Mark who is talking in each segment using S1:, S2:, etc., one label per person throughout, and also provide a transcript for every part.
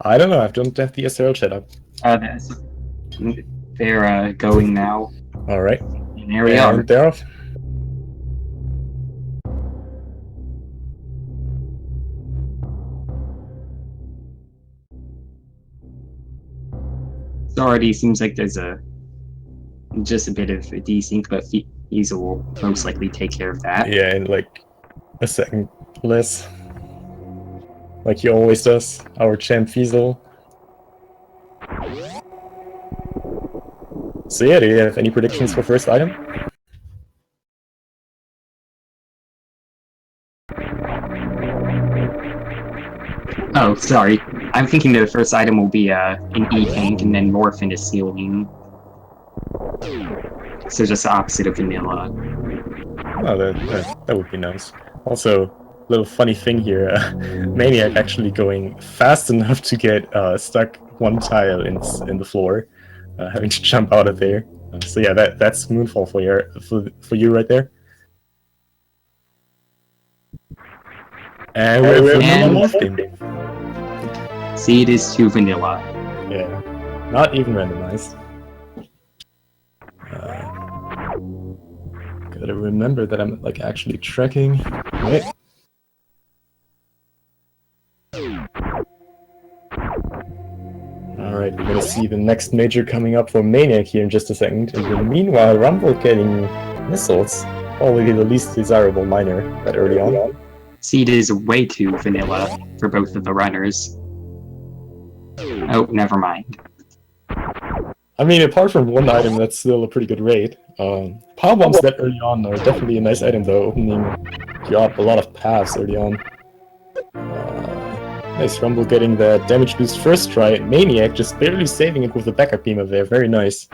S1: I don't know, I don't have the SRL chat up.
S2: They're going now.
S1: Alright.
S2: And there we are.
S1: And they're off.
S2: It already seems like there's just a bit of a desync, but Fiesel will most likely take care of that.
S1: Yeah, in like a second less. Like he always does, our champ Fiesel. So yeah, do you have any predictions for first item?
S2: Oh, sorry. I'm thinking the first item will be an E-Tank and then morph into Ceiling. So just the opposite of vanilla.
S1: Oh, that would be nice. Also, little funny thing here, Maniac actually going fast enough to get stuck one tile in the floor, having to jump out of there. So yeah, that's Moonfall for you right there. And we're vanilla morphed.
S2: See, it is too vanilla.
S1: Yeah, not even randomized. Gotta remember that I'm like actually tracking. Right. Alright, we're gonna see the next major coming up for Maniac here in just a second. And meanwhile, Rumble getting missiles. Probably the least desirable miner that early on.
S2: Seed is way too vanilla for both of the runners. Oh, never mind.
S1: I mean, apart from one item, that's still a pretty good rate. Power bombs that early on are definitely a nice item though, opening you up a lot of paths early on. Nice Rumble getting the damage boost first try. Maniac just barely saving it with the backup beamer there, very nice.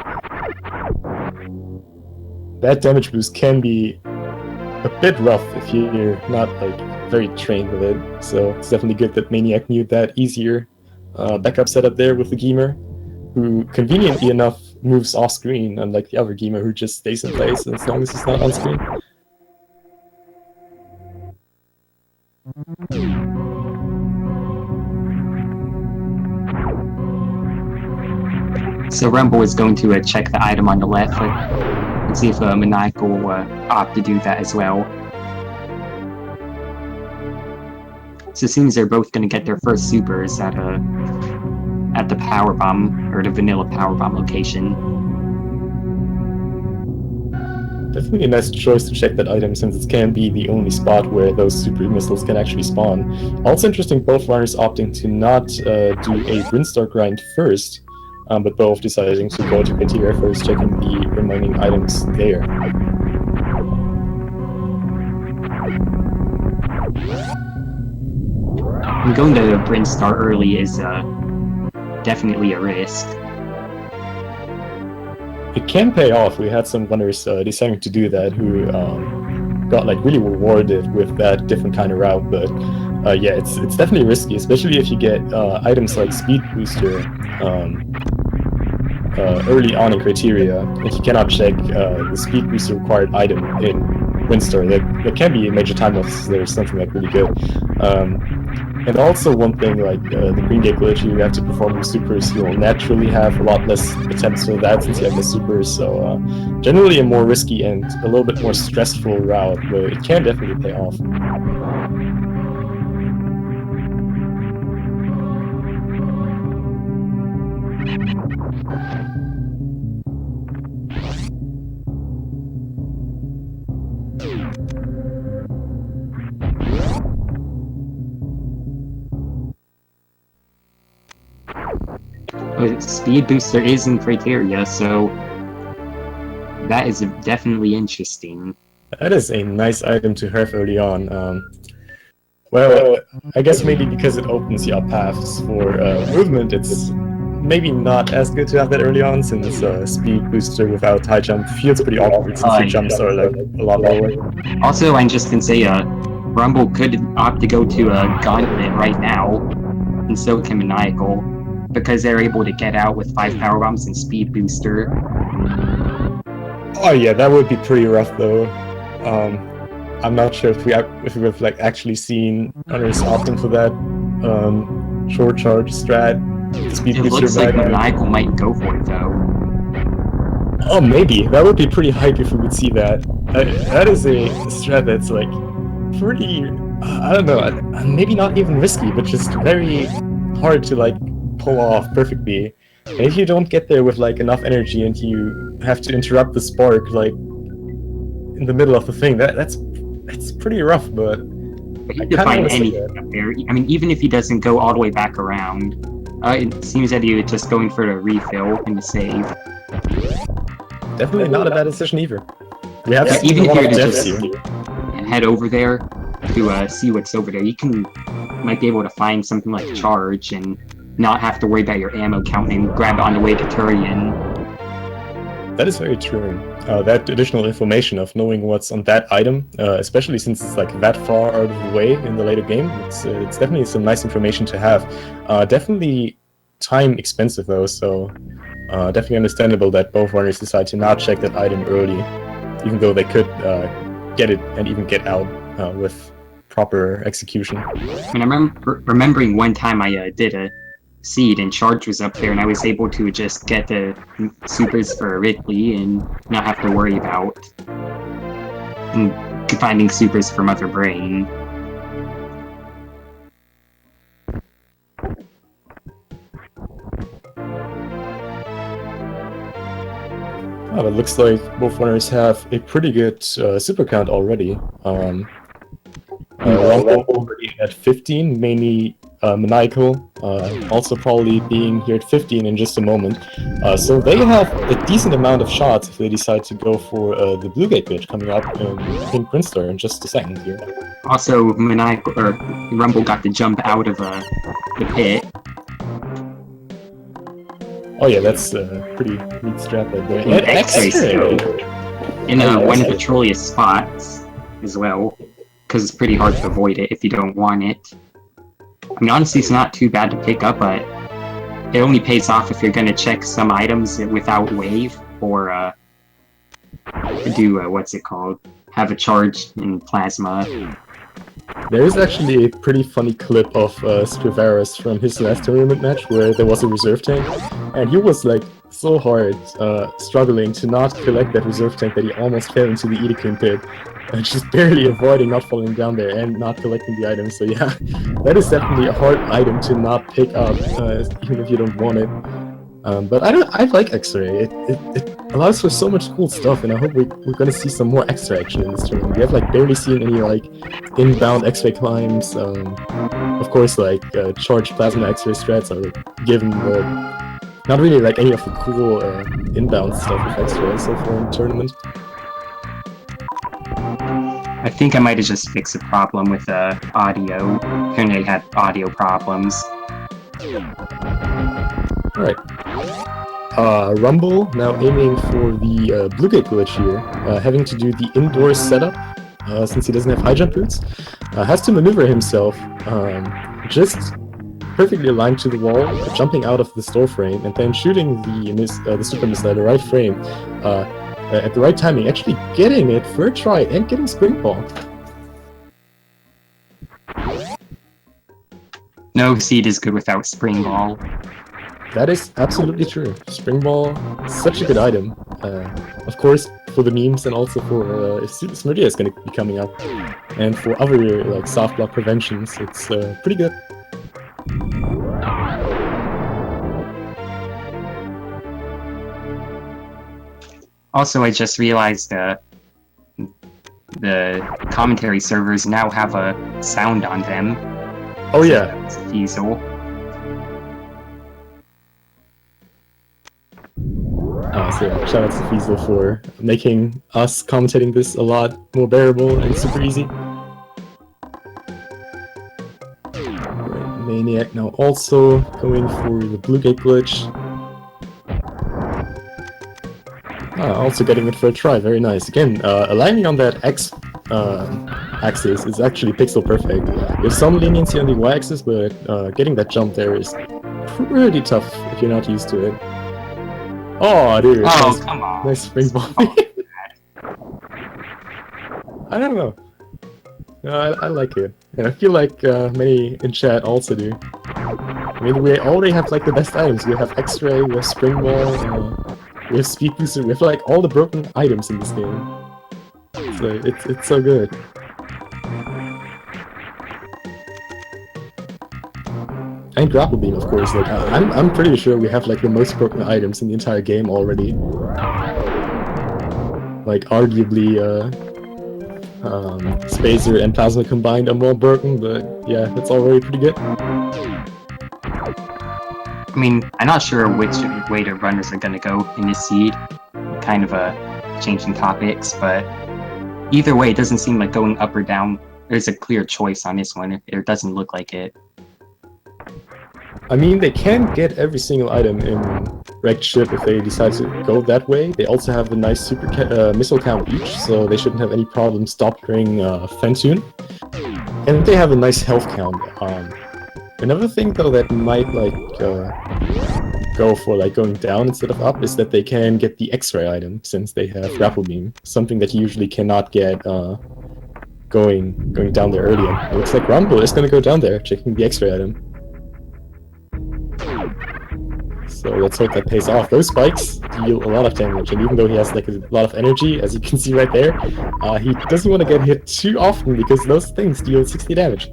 S1: That damage boost can be a bit rough if you're not like very trained with it, so it's definitely good that Maniac knew that easier backup setup there with the Gamer, who conveniently enough moves off screen, unlike the other Gamer who just stays in place as long as he's not on screen.
S2: So Rumble is going to check the item on the left and see if Maniacal will opt to do that as well. So it seems they're both going to get their first supers at the power bomb, or the vanilla power bomb location.
S1: Definitely a nice choice to check that item, since it can be the only spot where those super missiles can actually spawn. Also interesting, both runners opting to not do a Windstar grind first, but both deciding to go to criteria first, checking the remaining items there.
S2: And going to Windstar early is definitely a risk.
S1: It can pay off. We had some runners deciding to do that who got like really rewarded with that different kind of route, but yeah, it's definitely risky, especially if you get items like Speed Booster early on in criteria. If you cannot check the Speed Booster required item in Windstar, that can be a major time loss. There's something like really good. And also one thing like the Green Gate glitch, you have to perform with supers, you'll naturally have a lot less attempts for that since you have the supers, so generally a more risky and a little bit more stressful route, but it can definitely pay off.
S2: Speed Booster is in criteria, so that is definitely interesting.
S1: That is a nice item to have early on. Well, I guess maybe because it opens you up paths for movement, it's maybe not as good to have that early on, since Speed Booster without high jump feels pretty awkward since your jumps are like a lot lower.
S2: Also, I'm just gonna say, Rumble could opt to go to a Gauntlet right now, and so can Maniacal, because they're able to get out with 5 power bombs and Speed Booster.
S1: Oh yeah, that would be pretty rough though. I'm not sure if we've like actually seen runners opting for that. short charge strat. Speed
S2: It
S1: booster
S2: looks like
S1: back.
S2: Maniacal might go for it though.
S1: Oh, maybe. That would be pretty hype if we would see that. That is a strat that's like pretty, I don't know, maybe not even risky, but just very hard to like pull off perfectly. And if you don't get there with like enough energy and you have to interrupt the spark like in the middle of the thing, that's pretty rough, but
S2: But he
S1: I
S2: could
S1: kinda
S2: find
S1: wanna see
S2: anything
S1: that.
S2: up there. I mean, even if he doesn't go all the way back around, it seems that he was just going for the refill and the save.
S1: Definitely not a bad decision either. We have
S2: Yeah,
S1: seen
S2: even
S1: a
S2: if
S1: lot
S2: you
S1: of
S2: were to
S1: deaths
S2: just
S1: here.
S2: head over there to see what's over there, you might be able to find something like charge and not have to worry about your ammo count and grab it on the way to Turian.
S1: That is very true. That additional information of knowing what's on that item, especially since it's like that far out of the way in the later game, it's definitely some nice information to have. Definitely time expensive though, so definitely understandable that both runners decide to not check that item early, even though they could get it and even get out with proper execution.
S2: I mean, I'm remembering one time I did a seed and charge was up there and I was able to just get the supers for Ridley and not have to worry about finding supers for Mother Brain.
S1: Oh, it looks like both runners have a pretty good super count already. Rumble already at 15, mainly Maniacal, also probably being here at 15 in just a moment. So they have a decent amount of shots if they decide to go for the Blue Gate glitch coming up in Pink Prinster in just a second here.
S2: Also, Rumble got to jump out of the pit.
S1: Oh yeah, that's a pretty neat strat right there.
S2: And X-ray scope in one of the trolliest spots as well, because it's pretty hard to avoid it if you don't want it. I mean, honestly, it's not too bad to pick up, but it only pays off if you're going to check some items without wave, or do, what's it called, have a charge in plasma.
S1: There is actually a pretty funny clip of Scrivaris from his last tournament match where there was a reserve tank, and he was like so hard struggling to not collect that reserve tank that he almost fell into the Edekin pit, just barely avoiding not falling down there and not collecting the item. So yeah, that is definitely a hard item to not pick up, even if you don't want it. But I like X-Ray. It allows for so much cool stuff, and I hope we're gonna see some more X-Ray action in this tournament. We have like barely seen any like inbound X-Ray climbs. Of course, like charged plasma X-Ray strats are given, but not really like any of the cool inbound stuff with X-Ray so far in the tournament.
S2: I think I might have just fixed a problem with audio. Apparently I had audio problems.
S1: Alright. Rumble now aiming for the Blue Gate glitch here, having to do the indoor setup, since he doesn't have high jump boots. Has to maneuver himself, just perfectly aligned to the wall, jumping out of the store frame, and then shooting the super missile at the right frame, at the right timing, actually getting it for a try and getting Spring Ball.
S2: No seed is good without Spring Ball.
S1: That is absolutely true. Spring Ball, such a good item. Of course, for the memes and also for if Smurdia is going to be coming up, and for other like soft block preventions, it's pretty good.
S2: Also, I just realized the commentary servers now have a sound on them.
S1: Oh yeah.
S2: It's Fiesel.
S1: So yeah, shout out to Fiesel for making us commentating this a lot more bearable and super easy. Right, Maniac now also going for the Blue Gate glitch. Also getting it for a try, very nice. Again, aligning on that X axis is actually pixel perfect. There's some leniency on the Y axis, but getting that jump there is pretty tough if you're not used to it. Oh, dude.
S2: Oh,
S1: nice,
S2: come on.
S1: nice spring ball. I don't know. I like it. And I feel like many in chat also do. I mean, we already have like the best items. We have X-Ray, we have Spring Ball, we have Speed Booster, we have like all the broken items in this game. So it's so good. And Grapple Beam, of course. Like I'm pretty sure we have like the most broken items in the entire game already. Like arguably, Spacer and Plasma combined are more broken, but yeah, that's already pretty good.
S2: I mean, I'm not sure which way the runners are gonna go in this seed. Kind of changing topics, but either way, it doesn't seem like going up or down. There's a clear choice on this one. It doesn't look like it.
S1: I mean, they can get every single item in Wrecked Ship if they decide to go that way. They also have a nice super missile count each, so they shouldn't have any problem stopping Fentoon. And they have a nice health count. Another thing though that might like go for like going down instead of up is that they can get the X-ray item since they have Grapple Beam, something that you usually cannot get going down there earlier. It looks like Rumble is gonna go down there checking the X-ray item. So let's hope that pays off. Those spikes deal a lot of damage, and even though he has like a lot of energy, as you can see right there, he doesn't want to get hit too often because those things deal 60 damage.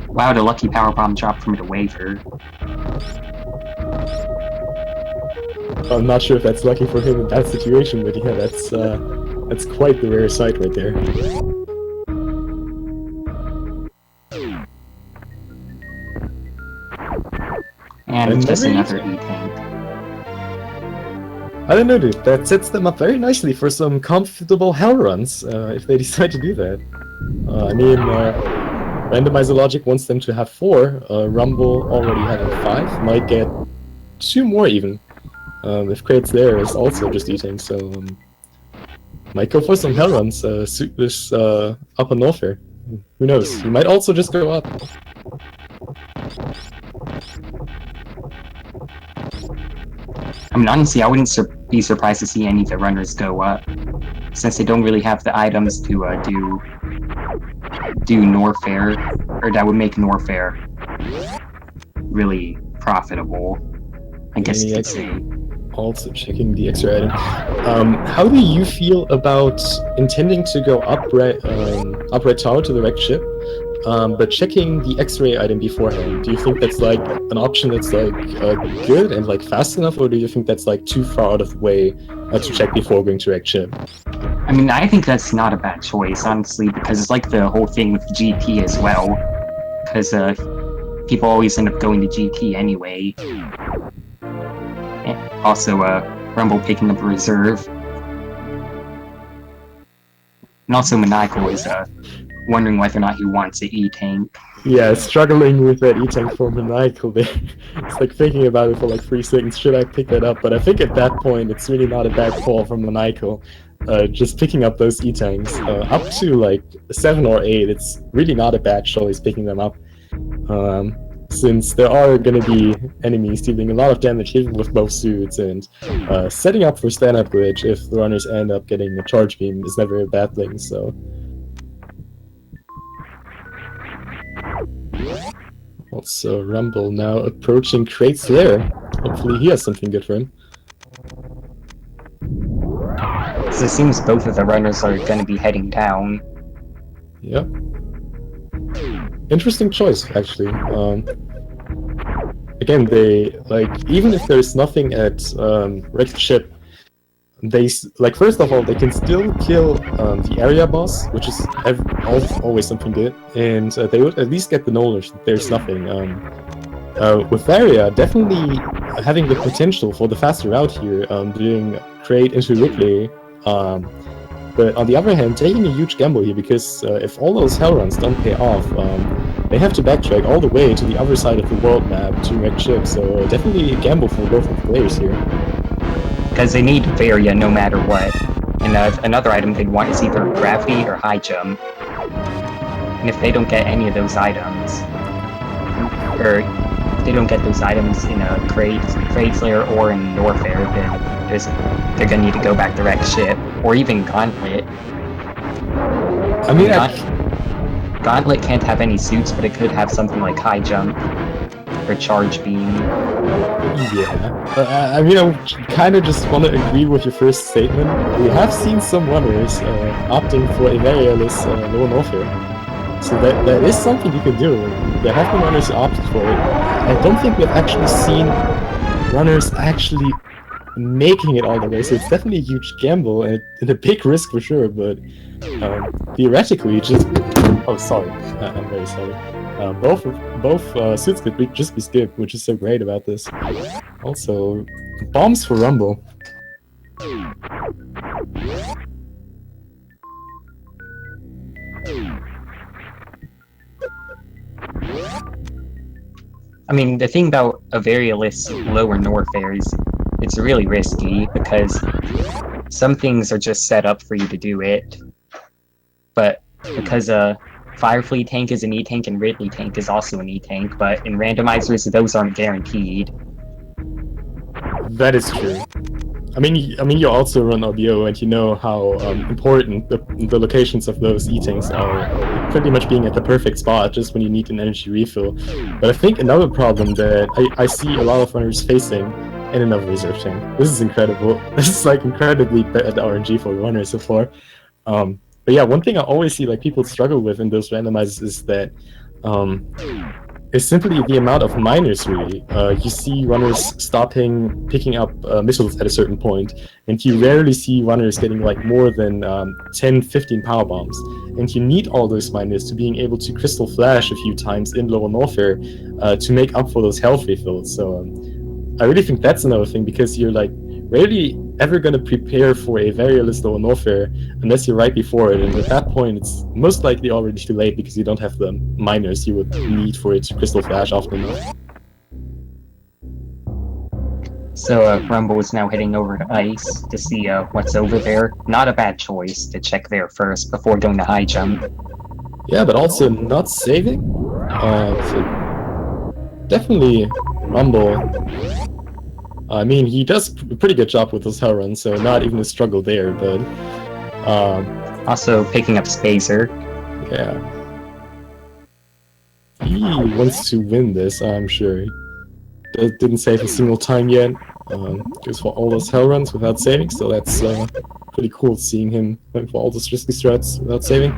S2: Wow, the lucky power bomb dropped from the waiver.
S1: I'm not sure if that's lucky for him in that situation, but yeah, that's quite the rare sight right there.
S2: And just another E-tank.
S1: I don't know, dude. That sets them up very nicely for some comfortable hell runs, if they decide to do that. I mean, Randomizer logic wants them to have 4. Rumble already having 5. Might get 2 more even. If Crate's there is also just eating, so might go for some hell runs, suit this upper Norfair. Who knows? He might also just go up.
S2: I mean, honestly, I wouldn't be surprised to see any of the runners go up, since they don't really have the items to do Norfair, or that would make Norfair really profitable, I guess you could say.
S1: Also checking the extra item. How do you feel about intending to go up right tower to the wrecked ship, but checking the X-ray item beforehand? Do you think that's like an option that's like good and like fast enough, or do you think that's like too far out of the way to check before going to wrecked ship?
S2: I mean, I think that's not a bad choice, honestly, because it's like the whole thing with GT as well. Because people always end up going to GT anyway. And also, Rumble picking up a reserve. And also, Maniacal is wondering whether or not he wants an E-tank.
S1: Yeah, struggling with that E-tank for Maniacal there. It's like thinking about it for like 3 seconds, should I pick that up? But I think at that point, it's really not a bad call from Maniacal. Just picking up those E-tanks. Up to like 7 or 8, it's really not a bad choice picking them up. Since there are going to be enemies dealing a lot of damage even with both suits, and setting up for stand-up glitch if the runners end up getting a charge beam is never a bad thing, so... Also, Rumble now approaching Crate's lair. Hopefully he has something good for him.
S2: So it seems both of the runners are going to be heading down.
S1: Yep. Interesting choice, actually. Again, they, like, even if there's nothing at wrecked ship, they, like, first of all, they can still kill the area boss, which is always something good, and they would at least get the knowledge that there's nothing. With area, definitely having the potential for the faster route here, doing Crate into Ridley, but on the other hand, taking a huge gamble here, because if all those hell runs don't pay off, they have to backtrack all the way to the other side of the world map to wreck ship, so definitely a gamble for both of the players here.
S2: Because they need Varia no matter what. And another item they'd want is either Gravity or High Jump. And if they don't get any of those items, or if they don't get those items in a Crate's Lair or in Norfair, then they're gonna need to go back to wreck ship, or even Gauntlet.
S1: I mean,
S2: Gauntlet can't have any suits, but it could have something like High Jump. or charge beam.
S1: Yeah. I mean, I kind of just want to agree with your first statement. We have seen some runners opting for a variolous low warfare. So that is something you can do. There have been runners who opted for it. I don't think we've actually seen runners actually making it all the way, so it's definitely a huge gamble and a big risk for sure, but theoretically just... Oh, sorry. I'm very sorry. Both suits could just be skipped, which is so great about this. Also, bombs for Rumble.
S2: I mean, the thing about a variolous lower Norfair is it's really risky because some things are just set up for you to do it, but because Firefleet tank is an E-tank and Ridley tank is also an E-tank, but in randomizers those aren't guaranteed.
S1: That is true. I mean, you also run RBO and you know how important the locations of those E-tanks are, pretty much being at the perfect spot just when you need an energy refill. But I think another problem that I see a lot of runners facing, and another reserve tank. This is incredible. This is like incredibly bad RNG for runners so far. But yeah, one thing I always see like people struggle with in those randomizers is that is simply the amount of miners, really. You see runners picking up missiles at a certain point, and you rarely see runners getting like more than 10, 15 power bombs. And you need all those miners to being able to crystal flash a few times in lower Norfair to make up for those health refills. So I really think that's another thing, because you're like rarely ever going to prepare for a variolous lower Norfair unless you're right before it, and at that point it's most likely already too late because you don't have the miners you would need for it to crystal flash often enough.
S2: So Rumble is now heading over to ice to see what's over there. Not a bad choice to check there first before going to high jump.
S1: Yeah, but also not saving. So definitely Rumble. I mean, he does a pretty good job with those hell runs, so not even a struggle there, but...
S2: also picking up Spacer.
S1: Yeah. He wants to win this, I'm sure. He didn't save a single time yet. Goes for all those hell runs without saving, so that's pretty cool seeing him going for all those risky strats without saving.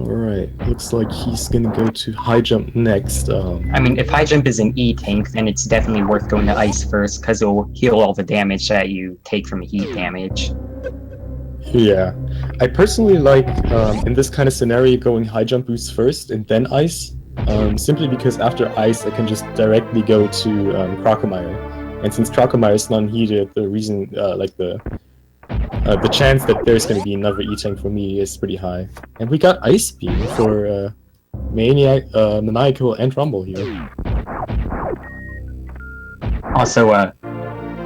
S1: Alright, looks like he's gonna go to high jump next.
S2: I mean, if high jump is an E-tank, then it's definitely worth going to ice first, because it'll heal all the damage that you take from heat damage.
S1: Yeah, I personally like, in this kind of scenario, going high jump boost first and then ice, simply because after ice I can just directly go to Crocomire, and since Crocomire is non-heated, the reason, the chance that there's going to be another E-tank for me is pretty high. And we got Ice Beam for Maniacal and Rumble here.
S2: Also,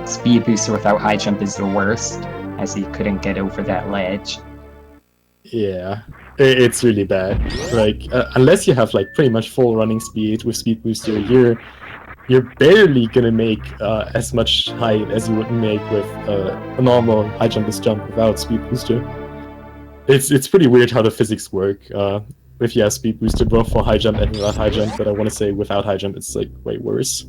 S2: speed booster without high jump is the worst, as he couldn't get over that ledge.
S1: Yeah, it's really bad. Like, unless you have like pretty much full running speed with speed booster, you're barely gonna make as much height as you would make with a normal high jump jump without speed booster. It's pretty weird how the physics work. If you have speed booster both for high jump and without high jump, but I want to say without high jump it's like way worse.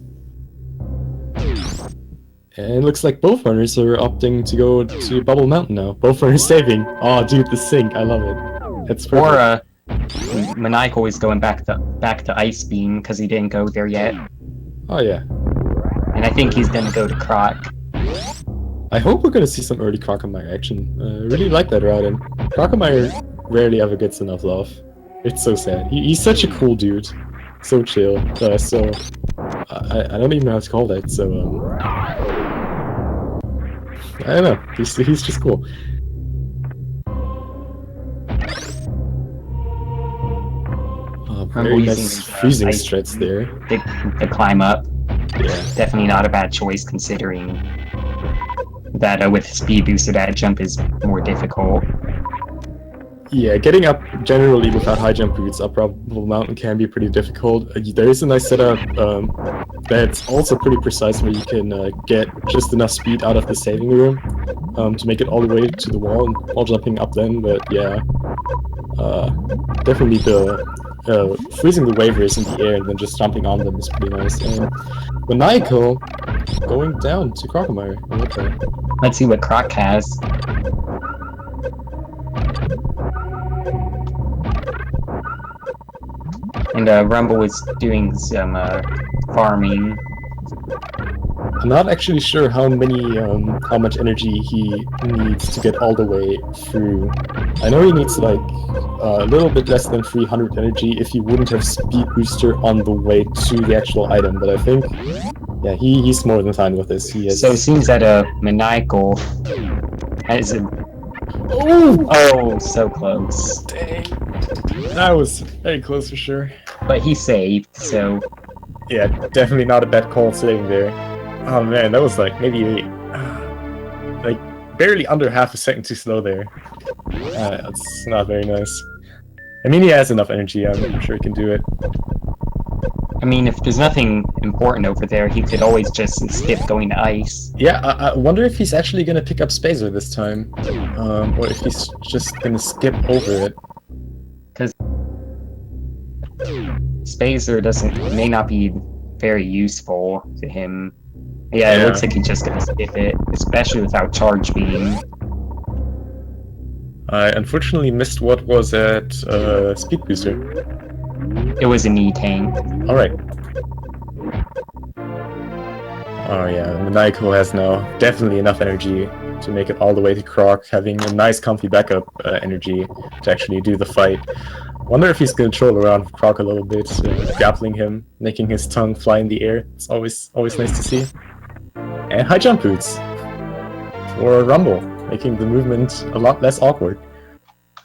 S1: And it looks like both runners are opting to go to Bubble Mountain now. Both runners saving. Oh, dude, the sync, I love it. It's perfect.
S2: Or Maniacal is going back to Ice Beam because he didn't go there yet.
S1: Oh yeah.
S2: And I think he's gonna go to Croc.
S1: I hope we're gonna see some early Crocomire action. I really like that route, and Crocomire rarely ever gets enough love. It's so sad. He's such a cool dude. So chill. So... I don't even know how to call that, so... I don't know. He's just cool. Very nice freezing strats there.
S2: The climb up.
S1: Yeah.
S2: Definitely not a bad choice considering that with speed booster that jump is more difficult.
S1: Yeah, getting up generally without high jump boots up Rumble Mountain can be pretty difficult. There is a nice setup that's also pretty precise where you can get just enough speed out of the saving room to make it all the way to the wall and wall jumping up then, but yeah. Definitely the freezing the waivers in the air and then just jumping on them is pretty nice. And Maniacal going down to Crocomire. I like that.
S2: Let's see what Croc has. And Rumble is doing some farming.
S1: I'm not actually sure how much energy he needs to get all the way through. I know he needs like a little bit less than 300 energy if he wouldn't have speed booster on the way to the actual item, but I think, yeah, he's more than fine with this. He has...
S2: So it seems that Maniacal has a... Oh, so close.
S1: Dang. That was very close for sure.
S2: But he saved, so...
S1: Yeah, definitely not a bad call sitting there. Oh man, that was like maybe like barely under half a second too slow there. That's not very nice. I mean, he has enough energy. I'm sure he can do it.
S2: I mean, if there's nothing important over there, he could always just skip going to ice.
S1: Yeah, I wonder if he's actually gonna pick up Spacer this time, or if he's just gonna skip over it.
S2: Because Spacer may not be very useful to him. Yeah, it looks like he's just gonna skip it, especially without Charge Beam.
S1: I unfortunately missed what was at Speed Booster.
S2: It was an E-Tank.
S1: Alright. Oh yeah, Maniacal has now definitely enough energy to make it all the way to Croc, having a nice comfy backup energy to actually do the fight. Wonder if he's gonna troll around with Croc a little bit, grappling him, making his tongue fly in the air. It's always nice to see. And high jump boots for Rumble, making the movement a lot less awkward.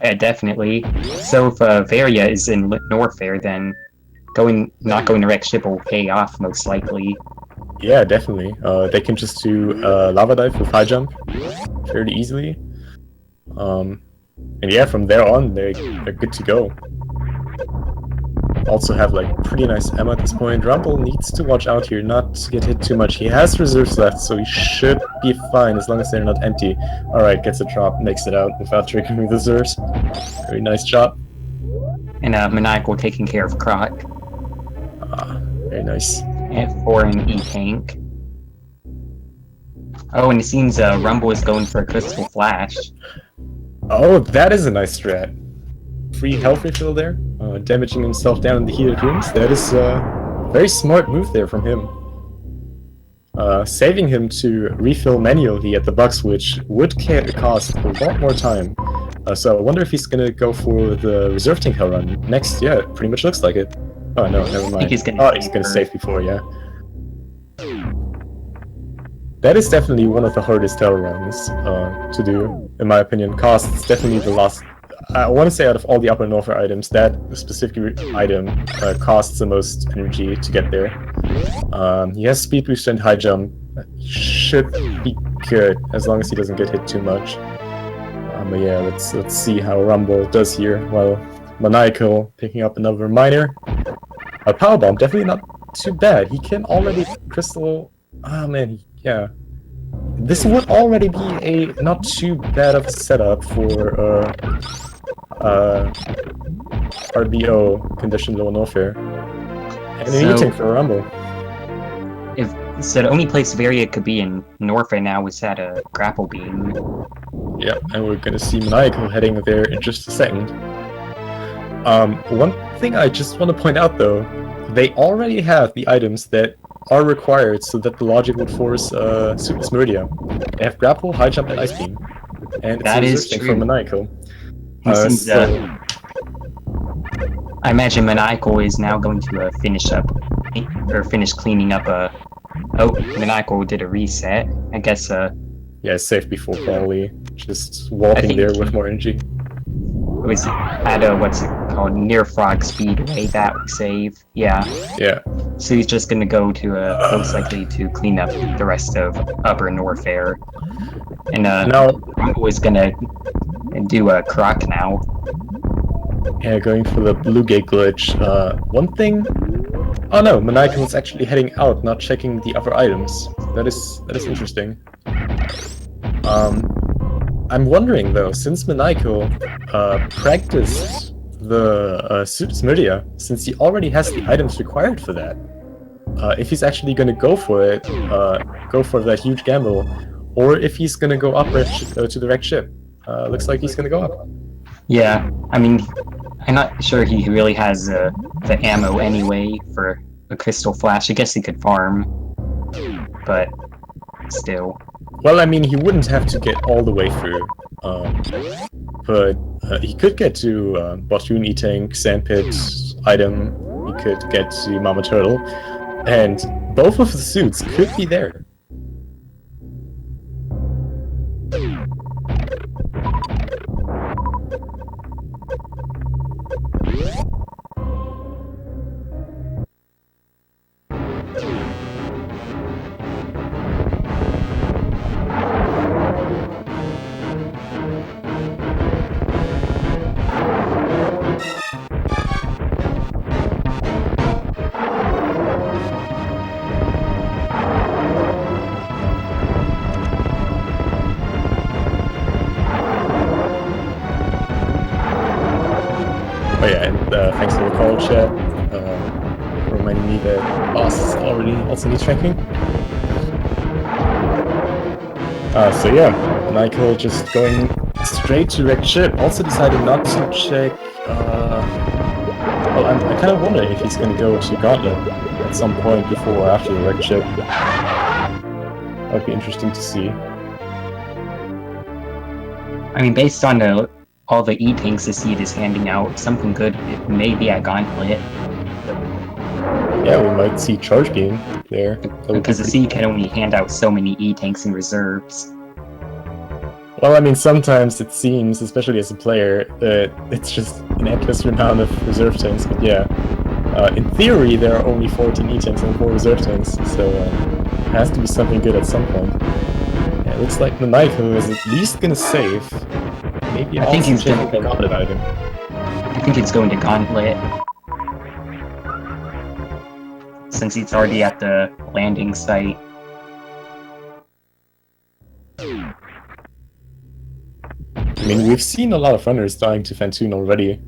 S2: Yeah, definitely. So if Varia is in Norfair, then not going to Rex Ship will pay off most likely.
S1: Yeah, definitely. They can just do Lava Dive with high jump fairly easily. And yeah, from there on, they're good to go. Also have like pretty nice ammo at this point. Rumble needs to watch out here, not to get hit too much. He has reserves left, so he should be fine as long as they're not empty. Alright, gets a drop, makes it out without triggering reserves. Very nice job.
S2: And Maniacal taking care of Croc.
S1: Very nice.
S2: And for an E-Tank. Oh, and it seems Rumble is going for a Crystal Flash.
S1: Oh, that is a nice strat. Free health refill there, damaging himself down in the heated rooms. That is a very smart move there from him. Saving him to refill manually at the bug switch would cost a lot more time. So I wonder if he's gonna go for the reserve tank hell run next. Yeah, it pretty much looks like it. Oh no, never mind.
S2: He's gonna
S1: save before, yeah. That is definitely one of the hardest hell runs to do, in my opinion. Costs definitely the last. I want to say out of all the Upper Norfair items, that specific item costs the most energy to get there. He has speed boost and high jump. Should be good as long as he doesn't get hit too much. But yeah, let's see how Rumble does here. While Maniacal picking up another minor. A power bomb, definitely not too bad. He can already crystal. Ah man, yeah. This would already be a not too bad of a setup for RBO condition low Norfair. And an E-Tank for Rumble.
S2: So the only place Varia could be in Norfair now is at a grapple beam.
S1: Yep, and we're gonna see Maniacal heading there in just a second. One thing I just want to point out though, they already have the items that are required so that the logic would force Suitless Meridia. They have grapple, high jump, and ice beam. And it's
S2: that
S1: a
S2: is
S1: thing
S2: true.
S1: for Maniacal.
S2: I imagine Maniacal is now going to finish cleaning up oh, Maniacal did a reset. I guess
S1: yeah, safe before probably. Just walking there with more energy.
S2: It was at what's it called, near Frog Speedway, that would save. Yeah.
S1: Yeah.
S2: So he's just gonna go to most likely to clean up the rest of Upper Norfair. And
S1: now
S2: Rumble is gonna do a Croc now.
S1: Yeah, going for the blue gate glitch. One thing. Oh no, Maniacal is actually heading out, not checking the other items. That is interesting. I'm wondering though, since Maniacal practiced the Suitus Meridia, since he already has the items required for that, if he's actually going to go for it, go for that huge gamble, or if he's going to go up to the wrecked ship. Looks like he's going to go up.
S2: Yeah, I mean, I'm not sure he really has the ammo anyway for a Crystal Flash. I guess he could farm, but still.
S1: Well, I mean, he wouldn't have to get all the way through, but he could get to Bottoon E-Tank, Sandpit, item, he could get to Mama Turtle, and both of the suits could be there. Oh yeah, and thanks for the call, chat, for reminding me that boss already also needs tracking. So yeah, Michael just going straight to wrecked ship. Also decided not to check. Well, I kind of wonder if he's going to go to Gauntlet at some point before or after the wrecked ship. That'd be interesting to see.
S2: I mean, based on all the E-Tanks this seed is handing out, something good it may be at Gauntlet.
S1: Yeah, we might see Charge Beam there.
S2: Because the seed can only hand out so many E-Tanks and reserves.
S1: Well, I mean, sometimes it seems, especially as a player, that it's just an endless amount of reserve tanks, but yeah. In theory, there are only 14 E-Tanks and 4 reserve tanks, so it has to be something good at some point. Yeah, it looks like Maniacal is at least gonna save. Maybe
S2: I think he's going to
S1: Gauntlet item.
S2: I think it's going to Gauntlet. Since he's already at the landing site.
S1: I mean, we've seen a lot of runners dying to Fantoon already,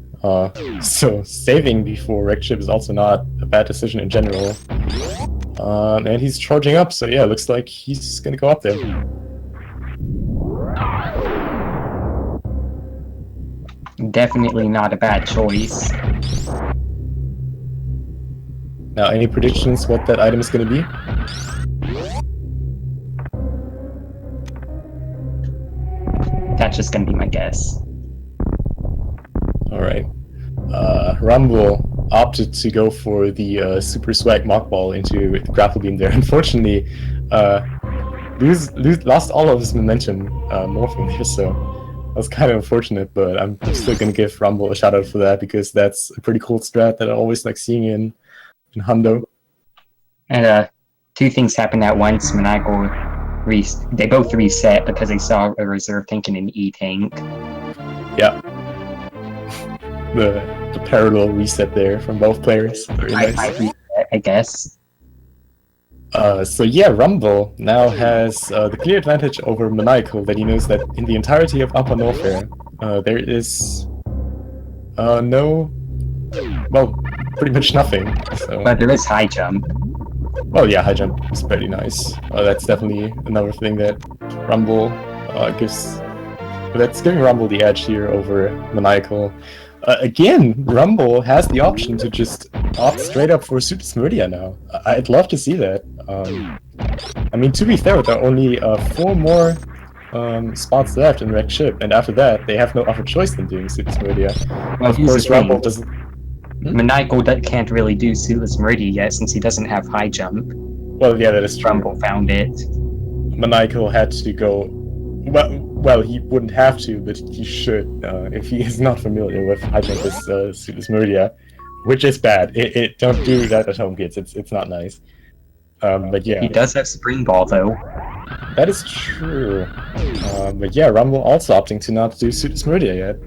S1: so saving before wrecked ship is also not a bad decision in general. And he's charging up, so yeah, looks like he's gonna go up there.
S2: Definitely not a bad choice.
S1: Now, any predictions what that item is gonna be?
S2: That's just gonna be my guess.
S1: Alright. Rumble opted to go for the Super Swag Mock Ball into the Grapple Beam there. Unfortunately, lost all of his momentum morphing there, so that was kind of unfortunate, but I'm still gonna give Rumble a shout out for that because that's a pretty cool strat that I always like seeing in Hundo.
S2: And two things happened at once. Maniacal they both reset because they saw a reserve tank and an E-Tank.
S1: Yeah. The parallel reset there from both players. Very nice.
S2: I guess.
S1: So yeah, Rumble now has the clear advantage over Maniacal that he knows that in the entirety of Upper Norfair, there is pretty much nothing. So.
S2: But there is high jump.
S1: Well, yeah, high jump is pretty nice. That's definitely another thing that Rumble that's giving Rumble the edge here over Maniacal. Again, Rumble has the option to just opt straight up for Suitus Meridia now. I'd love to see that. I mean, to be fair, there are only 4 more spots left in wrecked ship, and after that, they have no other choice than doing Suitus Meridia.
S2: Well,
S1: of course, Rumble doesn't.
S2: Maniacal can't really do Suitus Meridia yet since he doesn't have high jump.
S1: Well, yeah, that is true.
S2: Rumble found it.
S1: Maniacal had to go. Well, he wouldn't have to, but he should if he is not familiar with high jump as Suitus Meridia, which is bad. Don't do that at home, kids. It's not nice. But yeah,
S2: he does have Spring Ball though.
S1: That is true. But yeah, Rumble also opting to not do Suitus Meridia yet.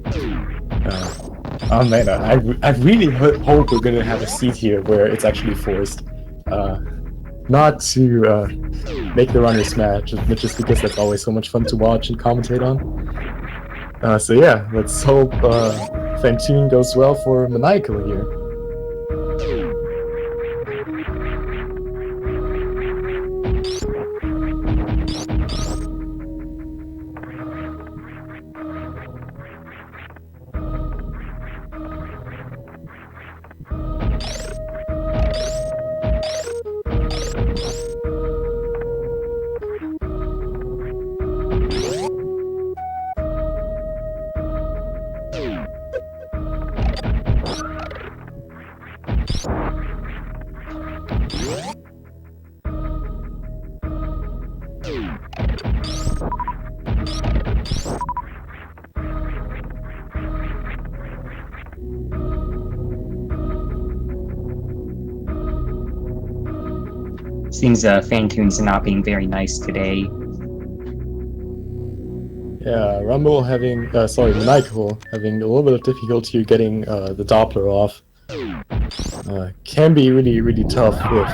S1: Oh man, I really hope we're gonna have a seat here where it's actually forced. not to make the runners mad, just because that's always so much fun to watch and commentate on. So yeah, let's hope Fantoon goes well for Maniacal here.
S2: Seems Fantoon's not being very nice today.
S1: Yeah, Maniacal having a little bit of difficulty getting the Doppler off. Can be really, really tough if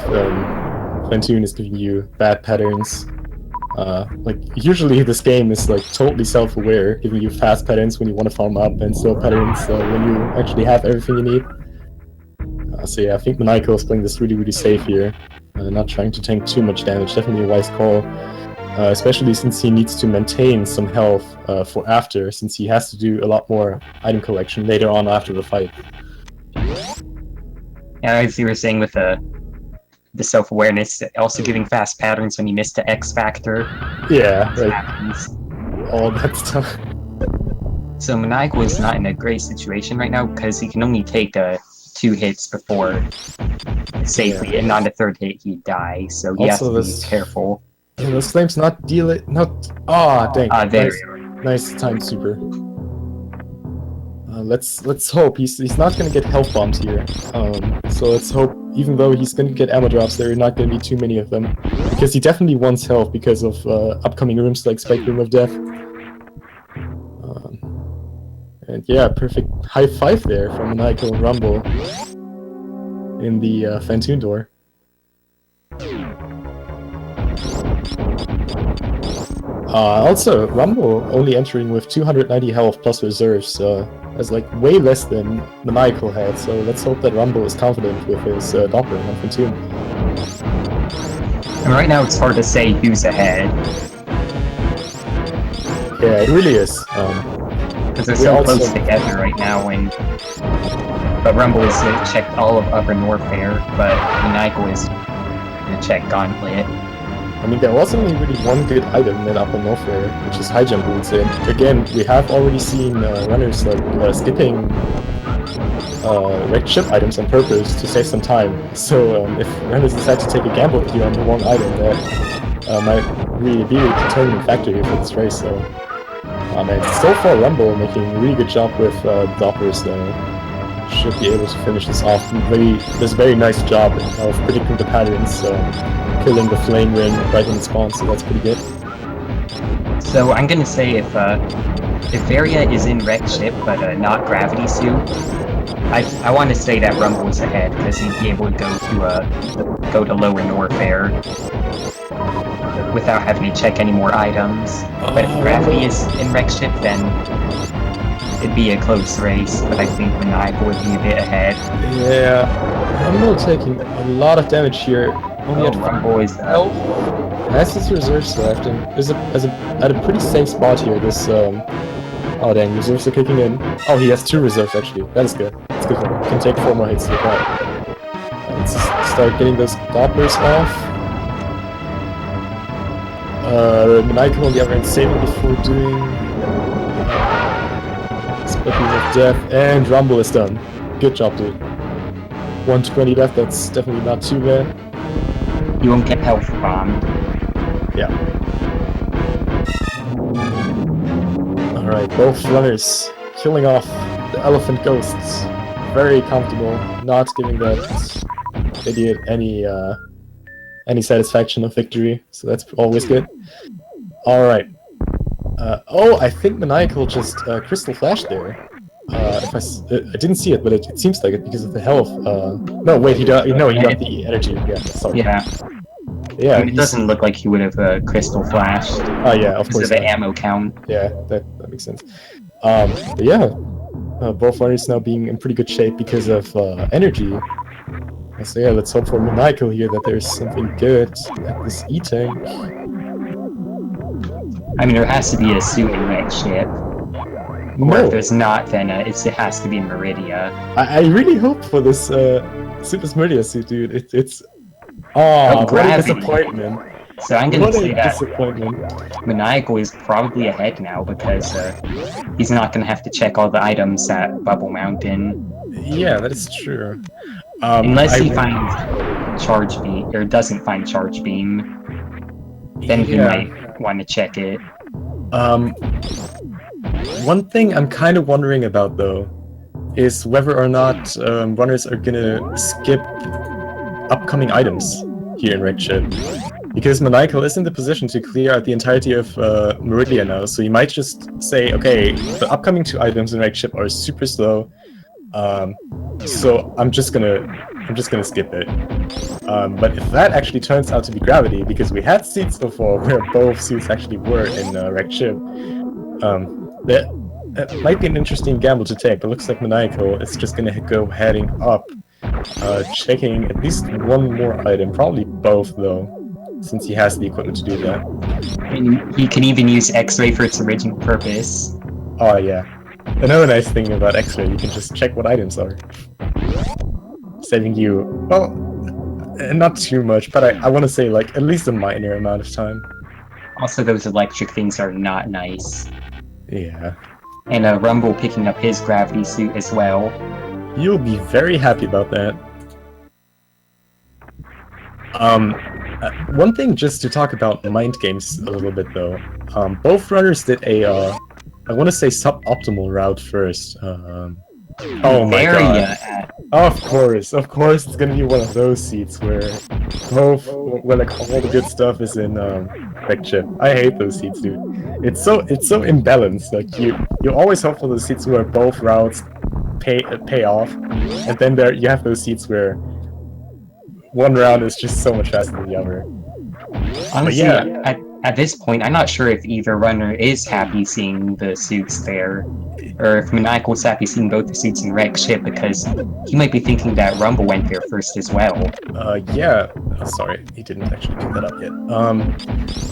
S1: Fantoon is giving you bad patterns. Like, usually this game is like totally self-aware, giving you fast patterns when you want to farm up and slow patterns when you actually have everything you need. So yeah, I think Maniacal is playing this really, really safe here. Not trying to tank too much damage, definitely a wise call. Especially since he needs to maintain some health for after, since he has to do a lot more item collection later on after the fight.
S2: Yeah, as you were saying with the self-awareness, also giving fast patterns when you missed the X factor.
S1: Yeah, like all that stuff.
S2: So Maniacal is not in a great situation right now because he can only take 2 hits before safely, and on the 3rd hit he'd die, so he
S1: also
S2: has to be careful.
S1: Yeah, those flames not dang.
S2: There
S1: nice time super. Let's hope he's not gonna get health bombs here. So let's hope, even though he's gonna get ammo drops, there are not gonna be too many of them, because he definitely wants health because of upcoming rooms like Spike Room of Death. And yeah, perfect high 5 there from Maniacal and Rumble in the Fantoon door. Also, Rumble only entering with 290 health plus reserves, that's like way less than Maniacal had, so let's hope that Rumble is confident with his Doppler on Fantoon.
S2: And right now it's hard to say who's ahead.
S1: Yeah, it really is.
S2: Because they're so close together right now, but Rumble has checked all of Upper Norfair, but Maniacal is gonna check Gauntlet.
S1: I mean, there was only really one good item in Upper Norfair, which is high jump boots, and again, we have already seen runners like skipping wrecked ship items on purpose to save some time. So if runners decide to take a gamble here on the wrong item, that might really be a determining factor here for this race. So, and so far Rumble making a really good job with Dopplers. Should be able to finish this off. Does a very nice job of predicting the patterns, killing the flame ring right when it spawns, so that's pretty good.
S2: So I'm gonna say if Varia is in wrecked ship but not gravity suit, I want to say that Rumble is ahead because he'd be able to go to Lower Norfair without having to check any more items. But if gravity is in wrecked ship, then it'd be a close race, but I think Maniacal would be a bit ahead.
S1: Yeah, Rumble taking a lot of damage here. Only at
S2: Rumble is
S1: has his reserves left and is at a pretty safe spot here. This oh dang, reserves are kicking in. Oh, he has 2 reserves actually. That is good. That's good for him. Can take 4 more hits with that. Let's start getting those Dopplers off. Maniacal on the other end saving before doing Spike Room of Death, and Rumble is done. Good job, dude. 120 left, that's definitely not too bad.
S2: You won't get health bombed.
S1: Yeah. Alright, both runners killing off the elephant ghosts. Very comfortable, not giving that idiot any satisfaction of victory, so that's always good. Alright. Oh, I think Maniacal just Crystal Flash there. I didn't see it, but it seems like it because of the health. No, wait, he got the energy. Yeah, sorry.
S2: Yeah.
S1: Yeah,
S2: I mean, it doesn't look like he would have crystal flashed
S1: Oh yeah, of
S2: because
S1: course.
S2: of the ammo count.
S1: Yeah, that makes sense. But yeah, both runners now being in pretty good shape because of energy. So yeah, let's hope for Maniacal here that there's something good at this E-tank.
S2: I mean, there has to be a suit in Red Ship. Or if there's not, then it has to be in Meridia.
S1: I really hope for this Super Meridia suit, dude. It's
S2: Oh,
S1: what a disappointment.
S2: So I'm gonna say that
S1: disappointment.
S2: Maniacal is probably ahead now because he's not gonna have to check all the items at Bubble Mountain.
S1: Yeah, that is true.
S2: Unless he finds Charge Beam, or doesn't find Charge Beam, then he might want to check it.
S1: One thing I'm kind of wondering about, though, is whether or not runners are gonna skip upcoming items here in Red Ship. Because Maniacal is in the position to clear out the entirety of Meridia now, so he might just say, okay, the upcoming 2 items in Red Ship are super slow, so I'm just gonna skip it. But if that actually turns out to be Gravity, because we had seats before where both suits actually were in Red Ship, that might be an interesting gamble to take, but looks like Maniacal is just gonna go heading up, checking at least one more item, probably both though, since he has the equipment to do that.
S2: And he can even use X-Ray for its original purpose.
S1: Oh yeah. Another nice thing about X-Ray, you can just check what items are. Saving you, well, not too much, but I want to say like at least a minor amount of time.
S2: Also, those electric things are not nice.
S1: Yeah.
S2: And Rumble picking up his gravity suit as well.
S1: You'll be very happy about that. One thing just to talk about mind games a little bit though. Both runners did a, I want to say suboptimal route first. Oh my god. Of course it's gonna be one of those seats where where like all the good stuff is in Red Ship. I hate those seats, dude. It's so imbalanced. Like you always hope for those seats where both routes pay off, and then you have those seats where one round is just so much faster than the other.
S2: Honestly, yeah. At this point, I'm not sure if either runner is happy seeing the suits there, or if Maniacal's happy seeing both the suits in Red Ship, because he might be thinking that Rumble went there first as well.
S1: Yeah. Oh, sorry, he didn't actually pick that up yet.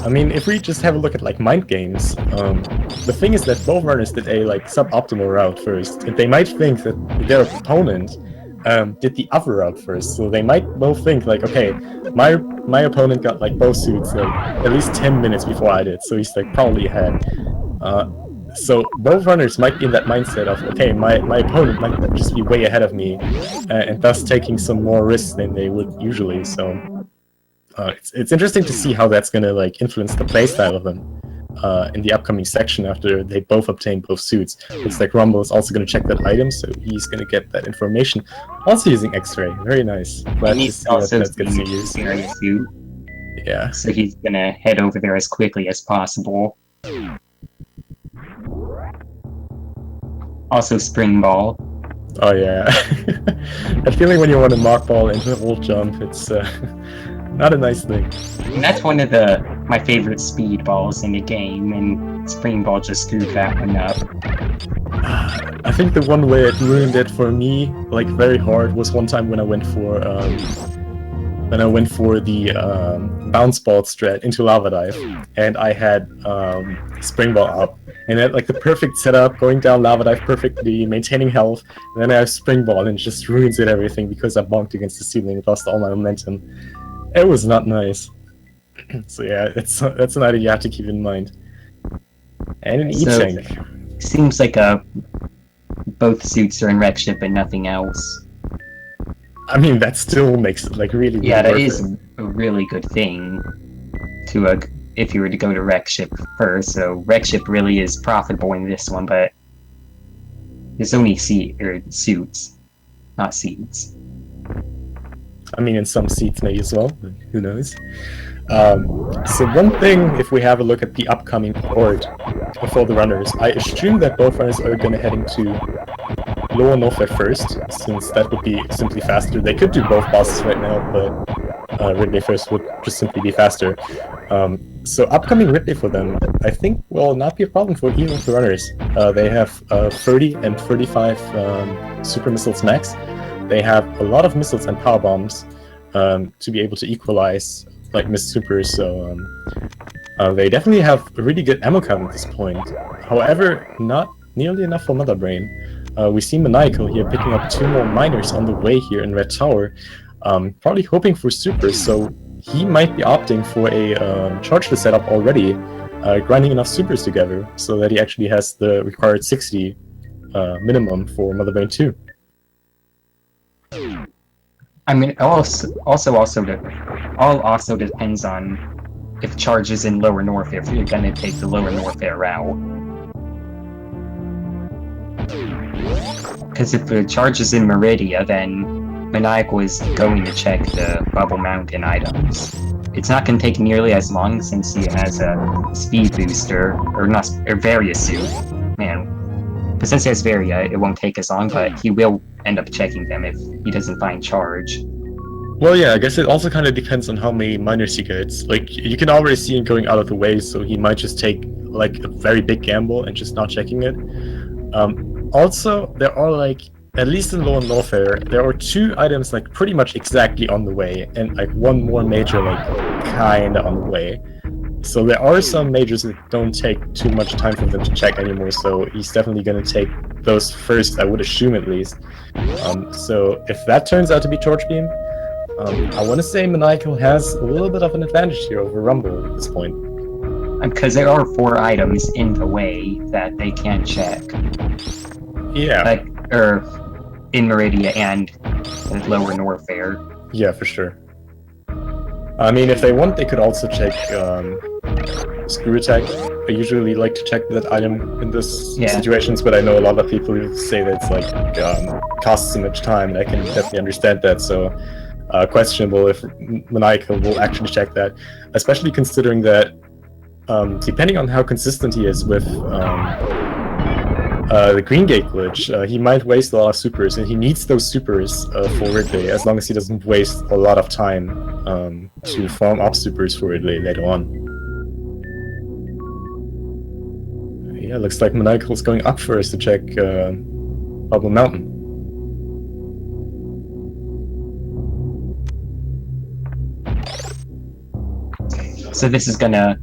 S1: I mean, if we just have a look at like mind games, the thing is that both runners did a like suboptimal route first, and they might think that their opponent did the other route first, so they might both think like, okay, my opponent got like both suits like at least 10 minutes before I did, so he's like probably ahead. So both runners might be in that mindset of, okay, my opponent might just be way ahead of me, and thus taking some more risks than they would usually. So it's interesting to see how that's gonna like influence the playstyle of them in the upcoming section after they both obtain both suits. Looks like Rumble is also going to check that item, so he's going to get that information. Also using X-Ray, very nice. Glad to see that that's good to use.
S2: Suit.
S1: Yeah.
S2: So he's going to head over there as quickly as possible. Also Spring Ball.
S1: Oh yeah. That feeling when you want to mark ball into a wall jump, it's not a nice thing.
S2: And that's one of my favorite speed balls in the game, and Spring Ball just screwed that one up.
S1: I think the one way it ruined it for me, like very hard, was one time when I went for the bounce ball strat into Lava Dive, and I had Spring Ball up, and I had like the perfect setup, going down Lava Dive perfectly, maintaining health, and then I have Spring Ball and it just ruins it everything because I bonked against the ceiling and lost all my momentum. It was not nice. So yeah, that's an item you have to keep in mind. And an E-tank.
S2: Seems like both suits are in Red Ship and nothing else.
S1: I mean, that still makes it like really,
S2: yeah, that is a really good thing to if you were to go to Red Ship first. So Red Ship really is profitable in this one, but there's only suits, not seats.
S1: I mean, in some seats maybe as well, but who knows. So one thing, if we have a look at the upcoming horde for the runners, I assume that both runners are going to head into Lower North at first, since that would be simply faster. They could do both bosses right now, but Ridley first would just simply be faster. So upcoming Ridley for them, I think, will not be a problem for either of the runners. They have 30 and 35 super missiles max. They have a lot of missiles and power bombs to be able to equalize like missed supers. So they definitely have a really good ammo count at this point. However, not nearly enough for Mother Brain. We see Maniacal here picking up 2 more miners on the way here in Red Tower, probably hoping for supers, so he might be opting for a chargeless setup already, grinding enough supers together so that he actually has the required 60 minimum for Mother Brain 2.
S2: I mean, all also depends on if charge is in Lower North, if you're gonna take the Lower North Air route. Because if the charge is in Meridia, then Maniacal is going to check the Bubble Mountain items. It's not going to take nearly as long since he has a speed booster, or Varia suit. Man, but since he has Varia, it won't take as long, but he will end up checking them if he doesn't find charge.
S1: Well, yeah, I guess it also kind of depends on how many miners he gets. Like, you can already see him going out of the way, so he might just take, like, a very big gamble and just not checking it. Also, there are, like, at least in Lower Norfair, there are 2 items, like, pretty much exactly on the way, and, like, 1 more major, like, kinda on the way. So there are some majors that don't take too much time for them to check anymore, so he's definitely gonna take those first, I would assume at least. So if that turns out to be Torch Beam, I want to say Maniacal has a little bit of an advantage here over Rumble at this point.
S2: Because there are 4 items in the way that they can't check.
S1: Yeah.
S2: Like, in Meridia and Lower Norfair.
S1: Yeah, for sure. I mean, if they want, they could also check Screw Attack. I usually like to check that item in this situations, but I know a lot of people who say that it's like costs too much time, and I can definitely understand that. So questionable if Maniacal will actually check that, especially considering that depending on how consistent he is with the Green Gate glitch, he might waste a lot of supers, and he needs those supers for Ridley, as long as he doesn't waste a lot of time to farm up supers for Ridley later on. Yeah, looks like Maniacal is going up first to check Bubble Mountain.
S2: So this is gonna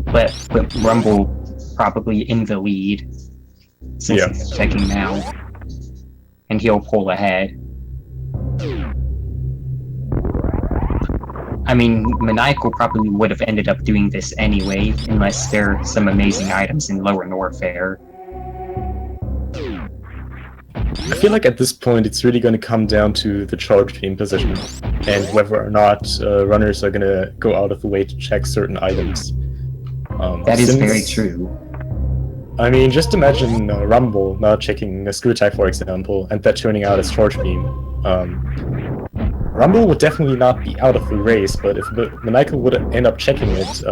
S2: put Rumble probably in the lead, since he's checking now, and he'll pull ahead. I mean, Maniacal probably would have ended up doing this anyway, unless there are some amazing items in Lower Norfair.
S1: I feel like at this point it's really going to come down to the charge beam position, and whether or not runners are going to go out of the way to check certain items.
S2: That is very true.
S1: I mean, just imagine Rumble not checking a Screw Attack, for example, and that turning out as charge beam. Rumble would definitely not be out of the race, but if Maniacal would end up checking it,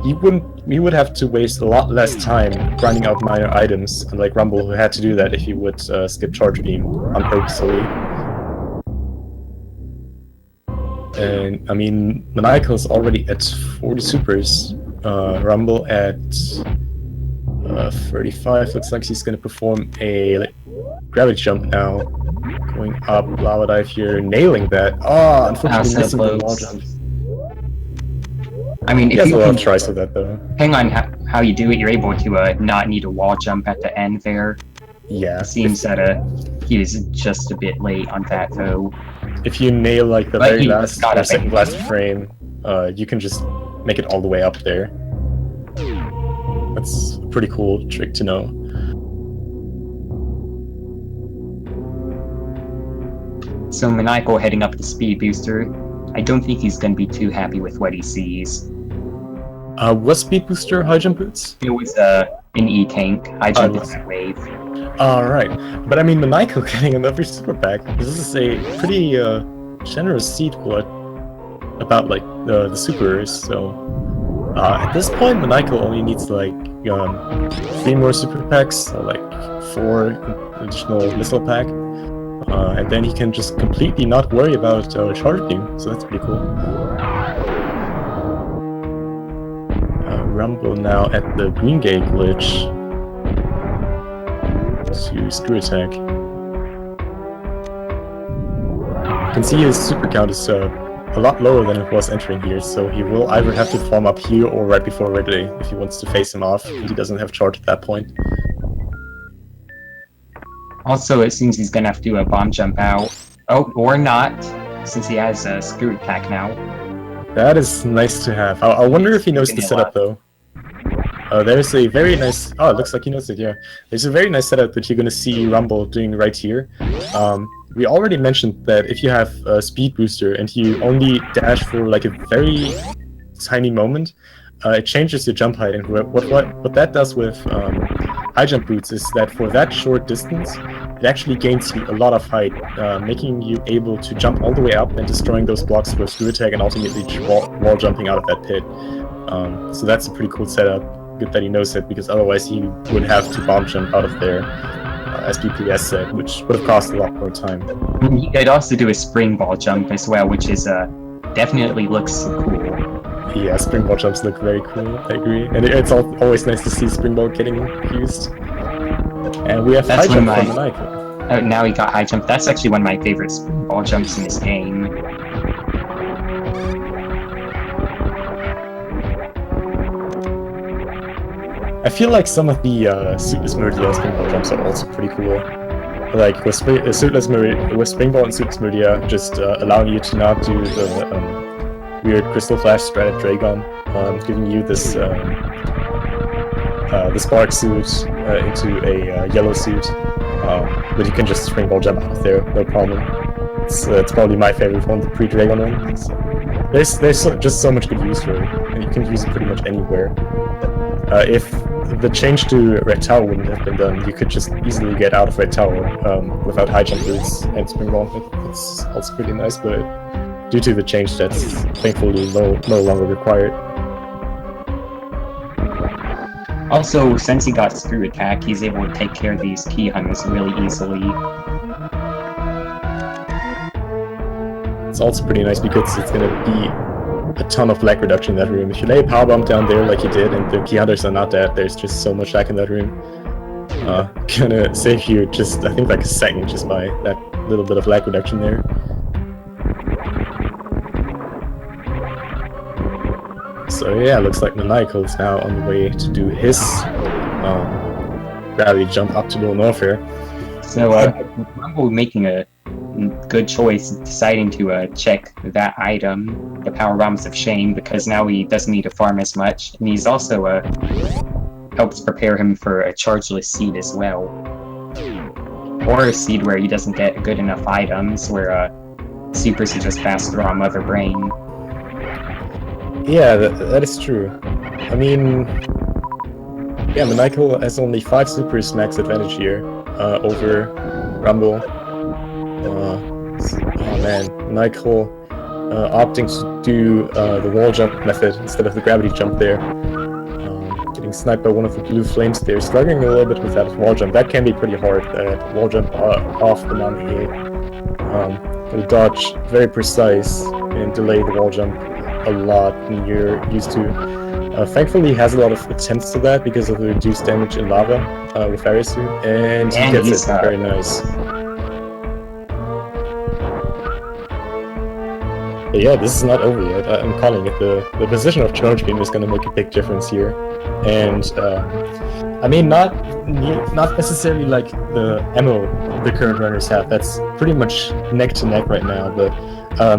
S1: he would have to waste a lot less time grinding out minor items, unlike Rumble, who had to do that if he would skip charge beam on purposely. And I mean, Maniacal is already at 40 supers. Rumble at 35. Looks like he's going to perform a gravity jump now. Going up, lava dive here, nailing that. Oh, unfortunately missing the wall jump.
S2: I mean,
S1: he has a lot of tries with that though.
S2: Depending on how you do it, you're able to not need a wall jump at the end there.
S1: Yeah.
S2: It seems that he is just a bit late on that though.
S1: If you nail like the very last or second last frame, you can just make it all the way up there. That's a pretty cool trick to know.
S2: So Maniacal heading up the speed booster. I don't think he's going to be too happy with what he sees.
S1: What speed booster? High jump boots?
S2: It was an E-tank. High jump is a wave.
S1: Alright, but I mean Maniacal getting another super pack. This is a pretty generous seed what about like the supers, so at this point Maniacal only needs like 3 more super packs, or like 4 additional missile pack. And then he can just completely not worry about charge beam, so that's pretty cool. Rumble now at the green gate glitch to screw attack. You can see his super count is a lot lower than it was entering here, so he will either have to farm up here or right before Ridley if he wants to face him off, and he doesn't have charge at that point.
S2: Also, it seems he's gonna have to do a bomb jump out. Oh, or not, since he has a screw attack now.
S1: That is nice to have. I wonder if he knows the setup though. There's a very nice... Oh, it looks like he knows it, yeah. There's a very nice setup that you're going to see Rumble doing right here. We already mentioned that if you have a speed booster and you only dash for like a very tiny moment, it changes your jump height. And what that does with high jump boots is that for that short distance, it actually gains you a lot of height, making you able to jump all the way up and destroying those blocks with screw attack and ultimately wall jumping out of that pit. So that's a pretty cool setup. Good that he knows it, because otherwise he would have to bomb jump out of there, as PPS said, which would have cost a lot more time.
S2: He could also do a spring ball jump as well, which is definitely looks cool.
S1: Yeah, spring ball jumps look very cool, I agree. And it's always nice to see spring ball getting used. And we have high jump from Maniacal.
S2: Oh, now he got high jump. That's actually one of my favorite spring ball jumps in this game.
S1: I feel like some of the suitless Meridia springball jumps are also pretty cool. Like with springball and suitless Meridia, just allowing you to not do the weird crystal flash strat at Dragon, giving you this the spark suit into a yellow suit, but you can just springball jump out of there, no problem. It's probably my favorite one, the pre-Dragon one. So there's just so much good use for it, and you can use it pretty much anywhere. If the change to Red Tower wouldn't have been done, you could just easily get out of Red Tower without high jump boots and springball. It's also pretty nice, but due to the change, that's thankfully no longer required.
S2: Also, since he got screw attack, he's able to take care of these key hunters really easily.
S1: It's also pretty nice because it's going to be a ton of lag reduction in that room. If you lay a power bomb down there like you did and the key hunters are not dead, there's just so much lag in that room. Gonna save you just, I think, like a second just by that little bit of lag reduction there. So yeah, looks like Maniacal is now on the way to do his gravity jump up to Low North here.
S2: So Rumble making a good choice deciding to check that item, the Power Bombs of Shame, because now he doesn't need to farm as much, and he's also helps prepare him for a chargeless seed as well. Or a seed where he doesn't get good enough items, where supers are just faster on Mother Brain.
S1: Yeah, that is true. I mean, yeah, Maniacal has only 5 supers max advantage here over Rumble. Oh man, Maniacal opting to do the wall jump method instead of the gravity jump there. Getting sniped by one of the blue flames there, struggling a little bit with that wall jump. That can be pretty hard, wall jump off the mountain here. The dodge very precise and delay the wall jump a lot than you're used to. Thankfully he has a lot of attempts to that because of the reduced damage in lava with Arisu, and he gets it very nice. But yeah, this is not over yet. I'm calling it. The position of charge beam is going to make a big difference here, and I mean not necessarily like the ammo the current runners have. That's pretty much neck to neck right now, but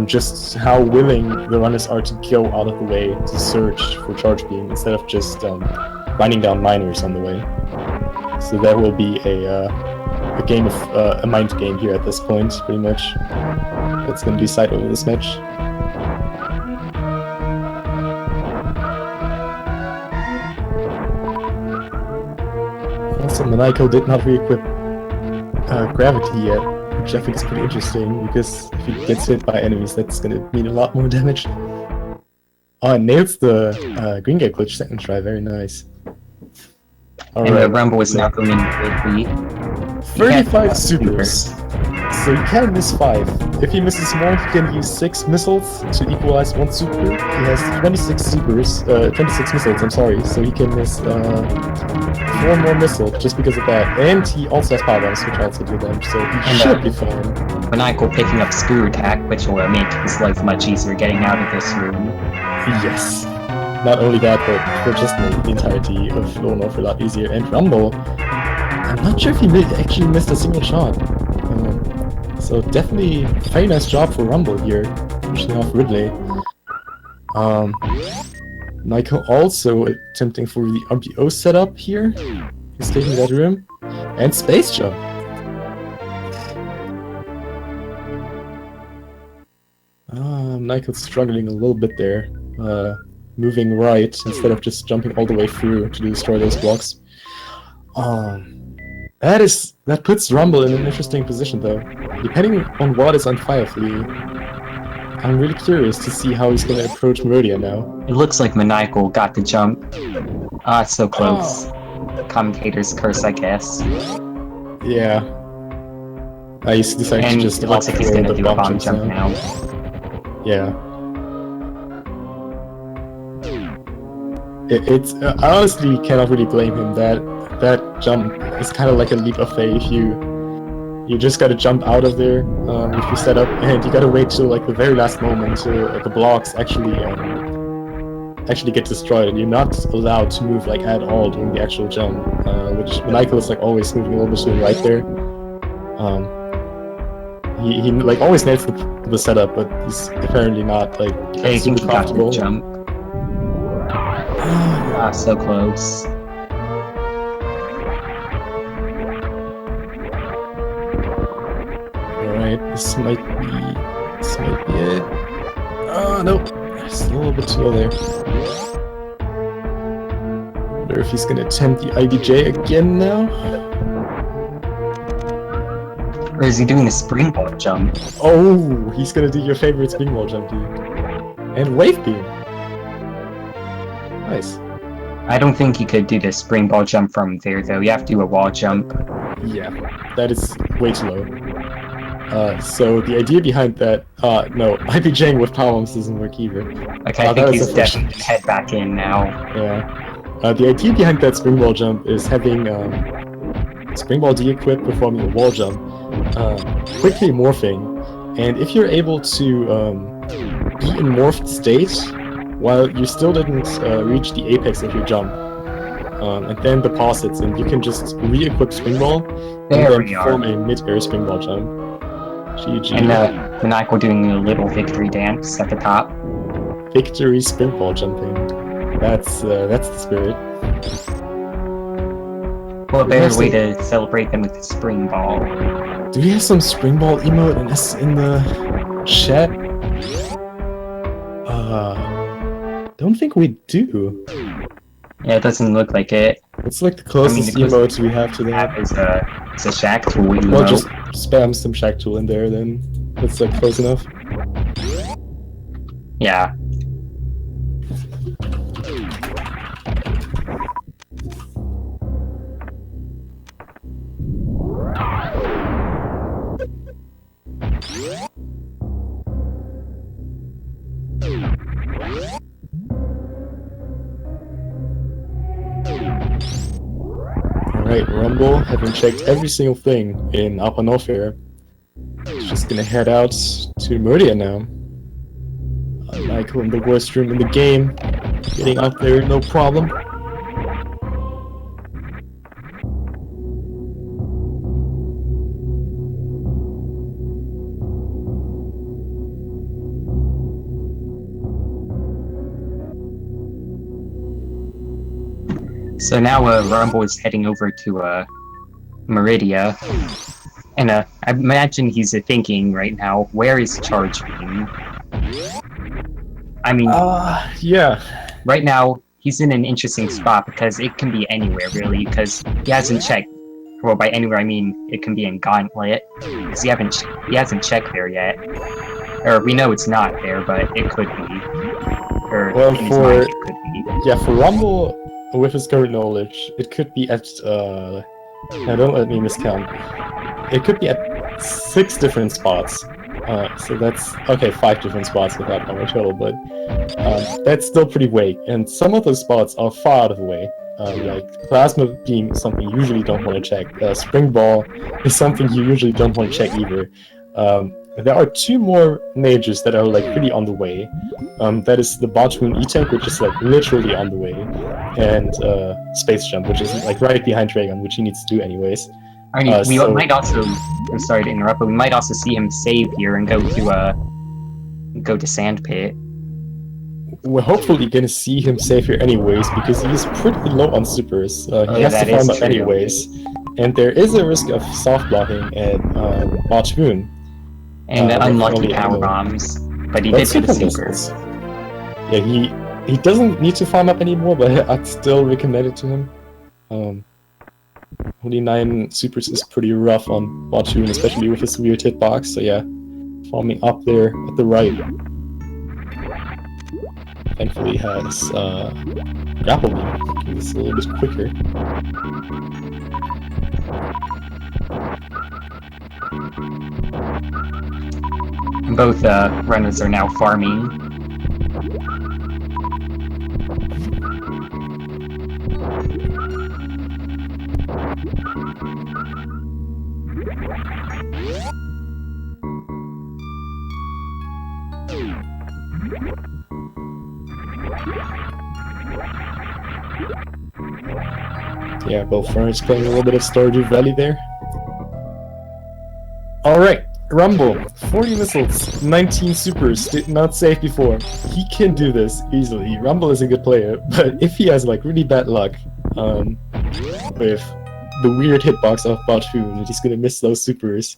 S1: just how willing the runners are to go out of the way to search for charge beam instead of just grinding down miners on the way. So there will be a game of a mind game here at this point, pretty much. That's going to decide over this match. Also, Maniacal did not re-equip gravity yet, which I think is pretty interesting, because if he gets hit by enemies, that's going to mean a lot more damage. Oh, and nails the green gate glitch second try, very nice.
S2: Alright, and the Rumble is now going quickly.
S1: 35 supers. So he can miss 5. If he misses more, he can use 6 missiles to equalize 1 super. He has 26 supers, 26 missiles, I'm sorry, so he can miss 4 more missiles just because of that. And he also has power bombs, which also do damage, so he should be fine.
S2: Maniacal picking up Screw Attack, which will make his life much easier getting out of this room.
S1: Yes. Not only that, but for just the entirety of going off a lot easier. And Rumble, I'm not sure if he actually missed a single shot. So definitely very nice job for Rumble here, finishing off Ridley. Nico also attempting for the RBO setup here. He's taking that room. And Space Jump. Nico's struggling a little bit there. Moving right instead of just jumping all the way through to destroy those blocks. That puts Rumble in an interesting position though. Depending on what is on fire for you, I'm really curious to see how he's gonna approach Meridian now.
S2: It looks like Maniacal got the jump. So close. Commentator's curse, I guess.
S1: Yeah. He's decided to just
S2: it looks like he's gonna do a bomb jump now.
S1: Yeah. I honestly cannot really blame him. That jump is kind of like a leap of faith. You just gotta jump out of there if you set up, and you gotta wait till like the very last moment till the blocks actually get destroyed, and you're not allowed to move like at all during the actual jump. Which Maniacal is like always moving a little bit to the right there. He like always nails the setup, but he's apparently not like super comfortable.
S2: Jump. So close.
S1: Alright, this might be it. Oh, nope. It's a little bit too low there. Wonder if he's gonna attempt the IBJ again now?
S2: Or is he doing a springboard jump?
S1: Oh, he's gonna do your favorite springboard jump, dude. And Wave Beam. Nice.
S2: I don't think he could do the springboard jump from there, though. You have to do a wall jump.
S1: Yeah, that is way too low. So the idea behind that, no, IBJing with power bombs doesn't work either.
S2: Okay, I think he's definitely gonna head back in now.
S1: Yeah. The idea behind that springboard jump is having Springball D-equipped performing a wall jump, quickly morphing, and if you're able to be in morphed state while you still didn't reach the apex of your jump, and then the pause hits, and you can just re-equip Springball and then perform a mid-air Springball jump. GG.
S2: And Maniacal doing a little victory dance at the top.
S1: Victory Springball jumping. That's the spirit.
S2: Well, a better way to celebrate them with the spring ball.
S1: Do we have some spring ball emote in the chat? Don't think we do.
S2: Yeah, it doesn't look like it.
S1: It's like the closest emote we have to that.
S2: It's a Shack Tool emote.
S1: Well, just spam some Shack Tool in there, then that's like close enough.
S2: Yeah.
S1: Alright, Rumble, having checked every single thing in Upper Norfair, is just gonna head out to Meridian now. Michael in the worst room in the game, getting out there no problem.
S2: So now Rumble is heading over to Meridia, and I imagine he's thinking right now, where is Charge Beam? I mean,
S1: yeah.
S2: Right now he's in an interesting spot because it can be anywhere really, because he hasn't checked. Well, by anywhere I mean it can be in Gauntlet, because he hasn't checked there yet. Or we know it's not there, but it could be. Or
S1: well,
S2: in his mind, it could be.
S1: Yeah, for Rumble, with his current knowledge, it could be at, now don't let me miscount. It could be at 6 different spots. So that's okay, 5 different spots with that power total, but that's still pretty vague. And some of those spots are far out of the way. Like plasma beam is something you usually don't want to check. Spring ball is something you usually don't want to check either. There are 2 more majors that are like pretty on the way. That is the Bottoon E-Tank, which is like literally on the way, and Space Jump, which is like right behind Dragon, which he needs to do anyways.
S2: I mean, we might also. I'm sorry to interrupt, but we might also see him save here and go to Sandpit.
S1: We're hopefully gonna see him save here anyways, because he's pretty low on supers. He has to farm up anyways, and there is a risk of soft blocking at Bottoon.
S2: And unlucky power bombs, but he did get the supers.
S1: Yeah, he doesn't need to farm up anymore, but I'd still recommend it to him. Only 9 supers is pretty rough on Bottoon, especially with his weird hitbox, so yeah, farming up there at the right. Thankfully has grapple beam, making this a little bit quicker.
S2: Both runners are now farming.
S1: Yeah, both runners playing a little bit of Stardew Valley there. Alright, Rumble, 40 missiles, 19 supers, did not save before. He can do this easily. Rumble is a good player, but if he has like really bad luck with the weird hitbox of Bottoon and he's gonna miss those supers,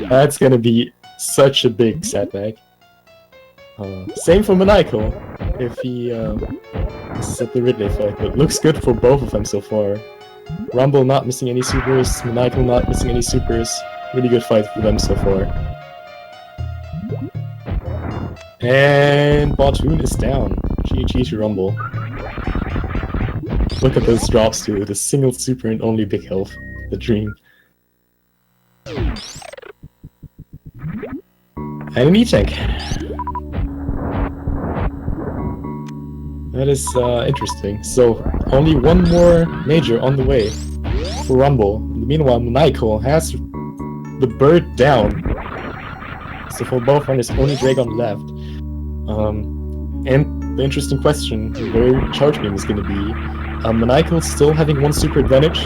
S1: that's gonna be such a big setback. Same for Maniacal, if he is at the Ridley fight, but looks good for both of them so far. Rumble not missing any supers, Maniacal not missing any supers. Really good fight for them so far. And Bottoon is down. GG to Rumble. Look at those drops too, the single super and only big health. The dream. And an E-Tank. That is interesting. So, only 1 more major on the way for Rumble. Meanwhile, Maniacal has the bird down. So for both runners, only Dragon left. And the interesting question, where Charge Beam is going to be. Maniacal still having 1 super advantage.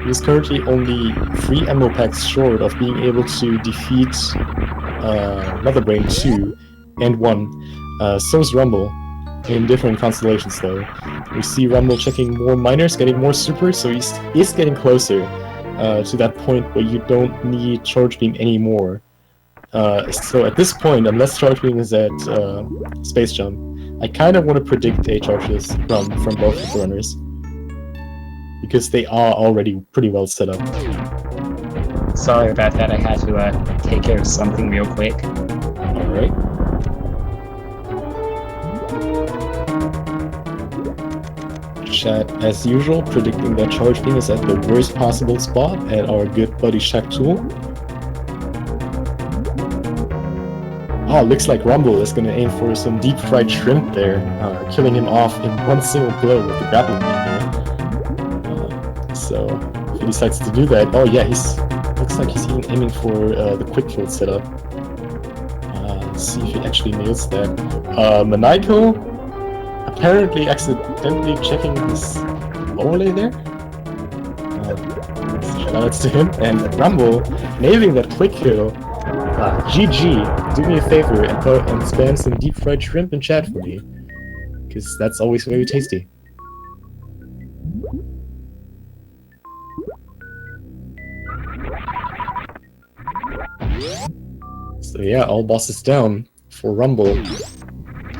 S1: He is currently only 3 ammo packs short of being able to defeat Motherbrain 2 and 1. So is Rumble. In different constellations though. We see Rumble checking more miners, getting more supers, so he's getting closer to that point where you don't need Charge Beam anymore. So at this point, unless Charge Beam is at Space Jump, I kind of want to predict a charges from both of the runners. Because they are already pretty well set up.
S2: Sorry about that, I had to take care of something real quick.
S1: Alright. Chat, as usual, predicting that Charge Beam is at the worst possible spot at our good buddy Shaq Tool. Oh, looks like Rumble is gonna aim for some deep fried shrimp there, killing him off in 1 single blow with the grapple beam. So, if he decides to do that, oh yeah, looks like he's even aiming for the quick kill setup. Let's see if he actually nails that. Maniacal apparently accidentally checking his overlay there. Shoutouts to him. And Rumble nailing that quick kill. GG, do me a favor and spam some deep fried shrimp in chat for me. Because that's always very tasty. So yeah, all bosses down for Rumble.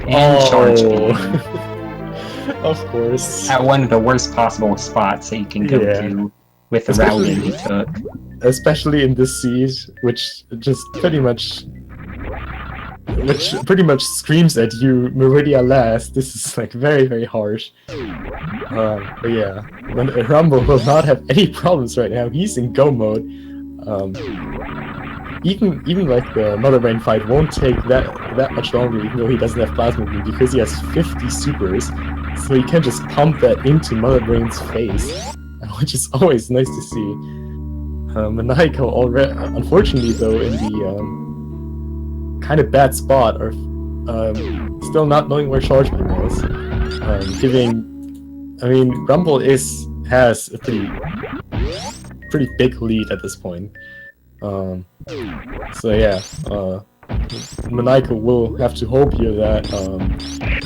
S2: And Charge Beam.
S1: Of course.
S2: At one of the worst possible spots that you can go to with the routing he took.
S1: Especially in this siege, which pretty much screams at you, Meridia last. This is like very, very harsh. But yeah, Rumble will not have any problems right now. He's in go mode. Even like the Mother Brain fight won't take that much longer, even though he doesn't have Plasma Beam, because he has 50 supers, so he can just pump that into Mother Brain's face, which is always nice to see. Maniacal already, unfortunately though, in the kind of bad spot, or still not knowing where Charge Beam is, I mean, Rumble has a pretty big lead at this point. So yeah, Maniacal will have to hope here that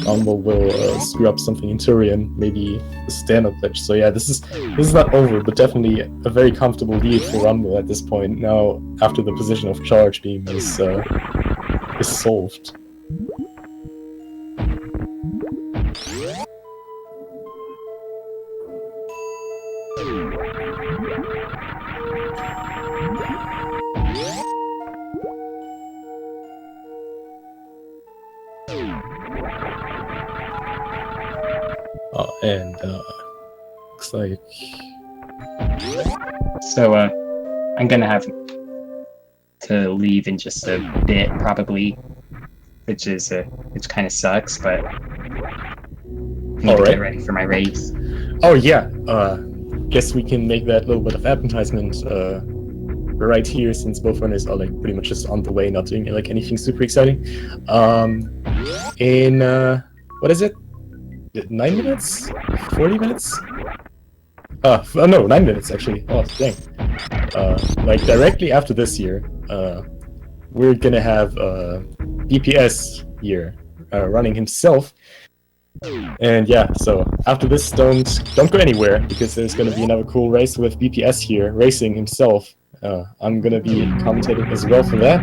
S1: Rumble will screw up something in Turian, maybe a stand-up glitch. So yeah, this is not over, but definitely a very comfortable lead for Rumble at this point. Now, after the position of Charge Beam is solved. And looks like.
S2: So I'm gonna have to leave in just a bit, probably, which kind of sucks, but I need to get ready for my race.
S1: Oh yeah, guess we can make that little bit of advertisement right here, since both runners are like pretty much just on the way, not doing like anything super exciting. In what is it? 9 minutes? 40 minutes? No, 9 minutes actually. Oh, dang. Like directly after this year, we're gonna have BPS here running himself. And yeah, so after this, don't go anywhere, because there's gonna be another cool race with BPS here racing himself. I'm gonna be commentating as well for that.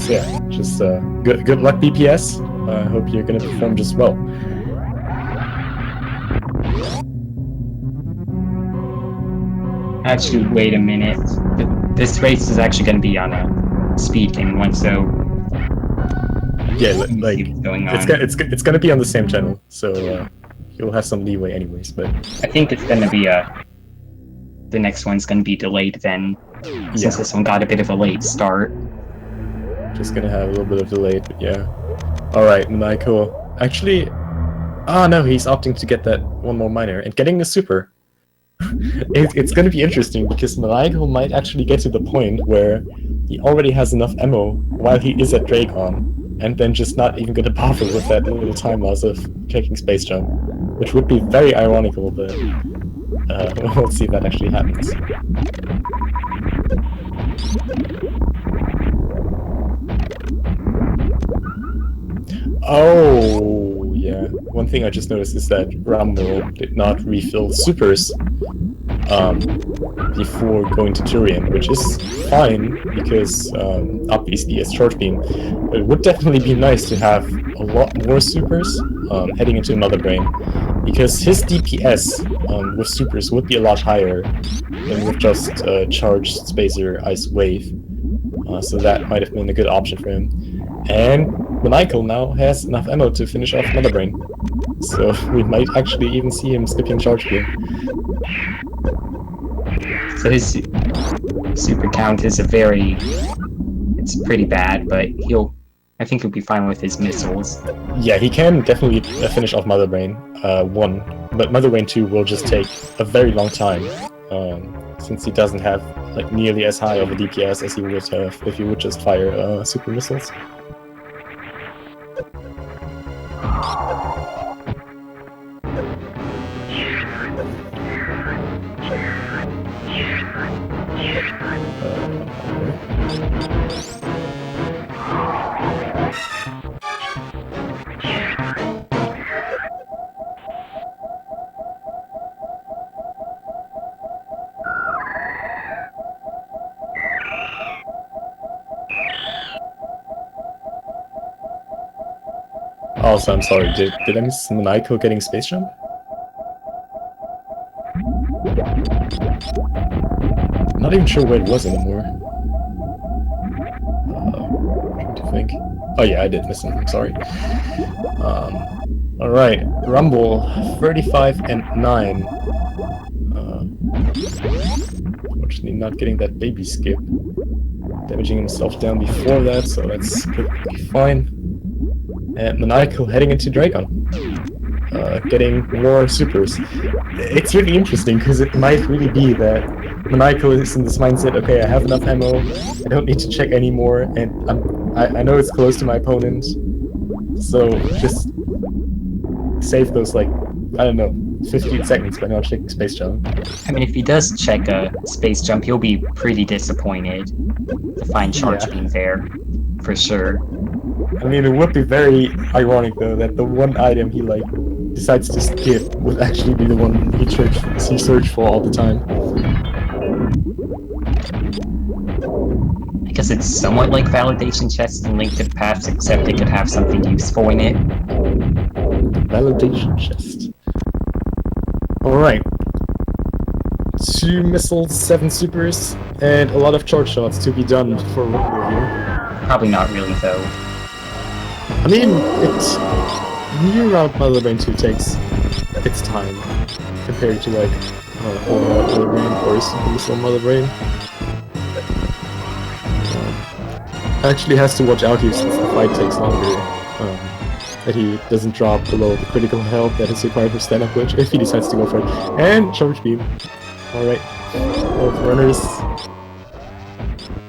S1: So yeah, just good luck BPS. I hope you're gonna perform just well.
S2: Actually, wait a minute. This race is actually going to be on a speed game one, so
S1: yeah, like it's going to be on the same channel, so you'll have some leeway anyways. But
S2: I think it's going to be the next one's going to be delayed then, since this one got a bit of a late start.
S1: Just gonna have a little bit of delay, but yeah. All right, Maniacal. Actually, no, he's opting to get that one more minor and getting the super. It's going to be interesting, because Maniacal might actually get to the point where he already has enough ammo while he is at Dragon, and then just not even going to bother with that little time loss of taking Space Jump, which would be very ironical, but we'll see if that actually happens. Oh, yeah. One thing I just noticed is that Rumble did not refill supers before going to Turian, which is fine, because obviously as Charge Beam, it would definitely be nice to have a lot more supers heading into Mother Brain, because his DPS with supers would be a lot higher than with just Charged Spacer Ice Wave, so that might have been a good option for him. And Maniacal now has enough ammo to finish off Mother Brain, so we might actually even see him skipping Charge Beam.
S2: So his super count is it's pretty bad, but I think he'll be fine with his missiles.
S1: Yeah, he can definitely finish off Mother Brain 1, but Mother Brain 2 will just take a very long time, since he doesn't have like nearly as high of a DPS as he would have if he would just fire super missiles. Also, I'm sorry, did I miss Maniacal getting Space Jump? I'm not even sure where it was anymore. Trying to think. Oh yeah, I did miss him, I'm sorry. Alright, Rumble, 35 and 9. Fortunately not getting that baby skip. Damaging himself down before that, so that's perfectly fine. And Maniacal heading into Dragon. Getting more supers. It's really interesting, because it might really be that Maniacal is in this mindset, okay, I have enough ammo, I don't need to check anymore, and I know it's close to my opponent, so just save those, like, I don't know, 15 seconds by not checking space jump.
S2: I mean, if he does check a space jump, he'll be pretty disappointed to find charge beam there, for sure.
S1: I mean, it would be very ironic, though, that the one item he, like, decides to skip would actually be the one he searched for all the time.
S2: I guess it's somewhat like validation chests and linked paths, except it could have something useful in it.
S1: Validation chest. Alright. 2 missiles, 7 supers, and a lot of charge shots to be done for Rumble here.
S2: Probably not really, though.
S1: I mean, it's... New round Mother Brain 2 takes its time, compared to, like, overall Mother Brain or Super Mother Brain. Actually has to watch out here since the fight takes longer. That he doesn't drop below the critical health that is required for stand-up glitch if he decides to go for it. And charge beam. Alright. Both runners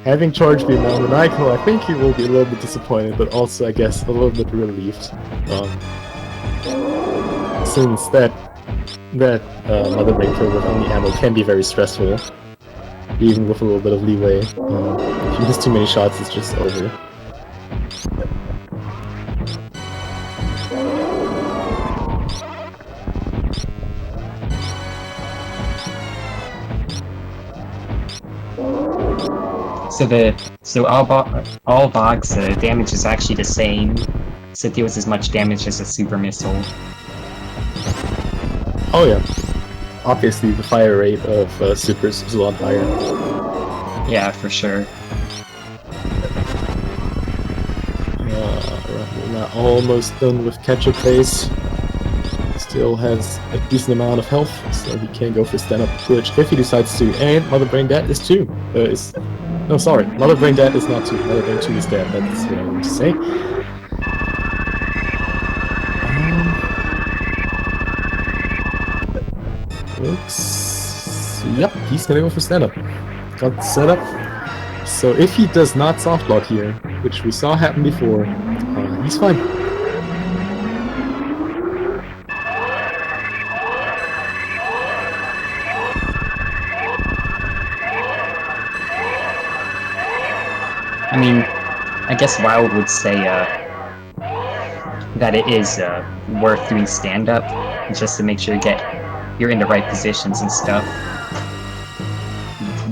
S1: having charge beam now. Maniacal, I think he will be a little bit disappointed, but also, I guess, a little bit relieved. Since that Mother Brain kill with only ammo can be very stressful. Even with a little bit of leeway. If you miss too many shots, it's just over.
S2: So all bogs damage is actually the same, so it deals as much damage as a super missile.
S1: Oh yeah. Obviously the fire rate of supers is a lot higher.
S2: Yeah, for sure.
S1: We're not almost done with catch-up phase. Still has a decent amount of health, so he can go for stand-up glitch if he decides to. And Mother Brain Dead is 2. No, sorry. Mother Brain Dead is not 2. Mother Brain 2 is dead. That's what I want to say. Looks... Yep, he's gonna go for stand-up. Got the setup. So if he does not soft block here, which we saw happen before, he's fine.
S2: I mean, I guess Wild would say that it is worth doing stand-up, just to make sure you're in the right positions and stuff.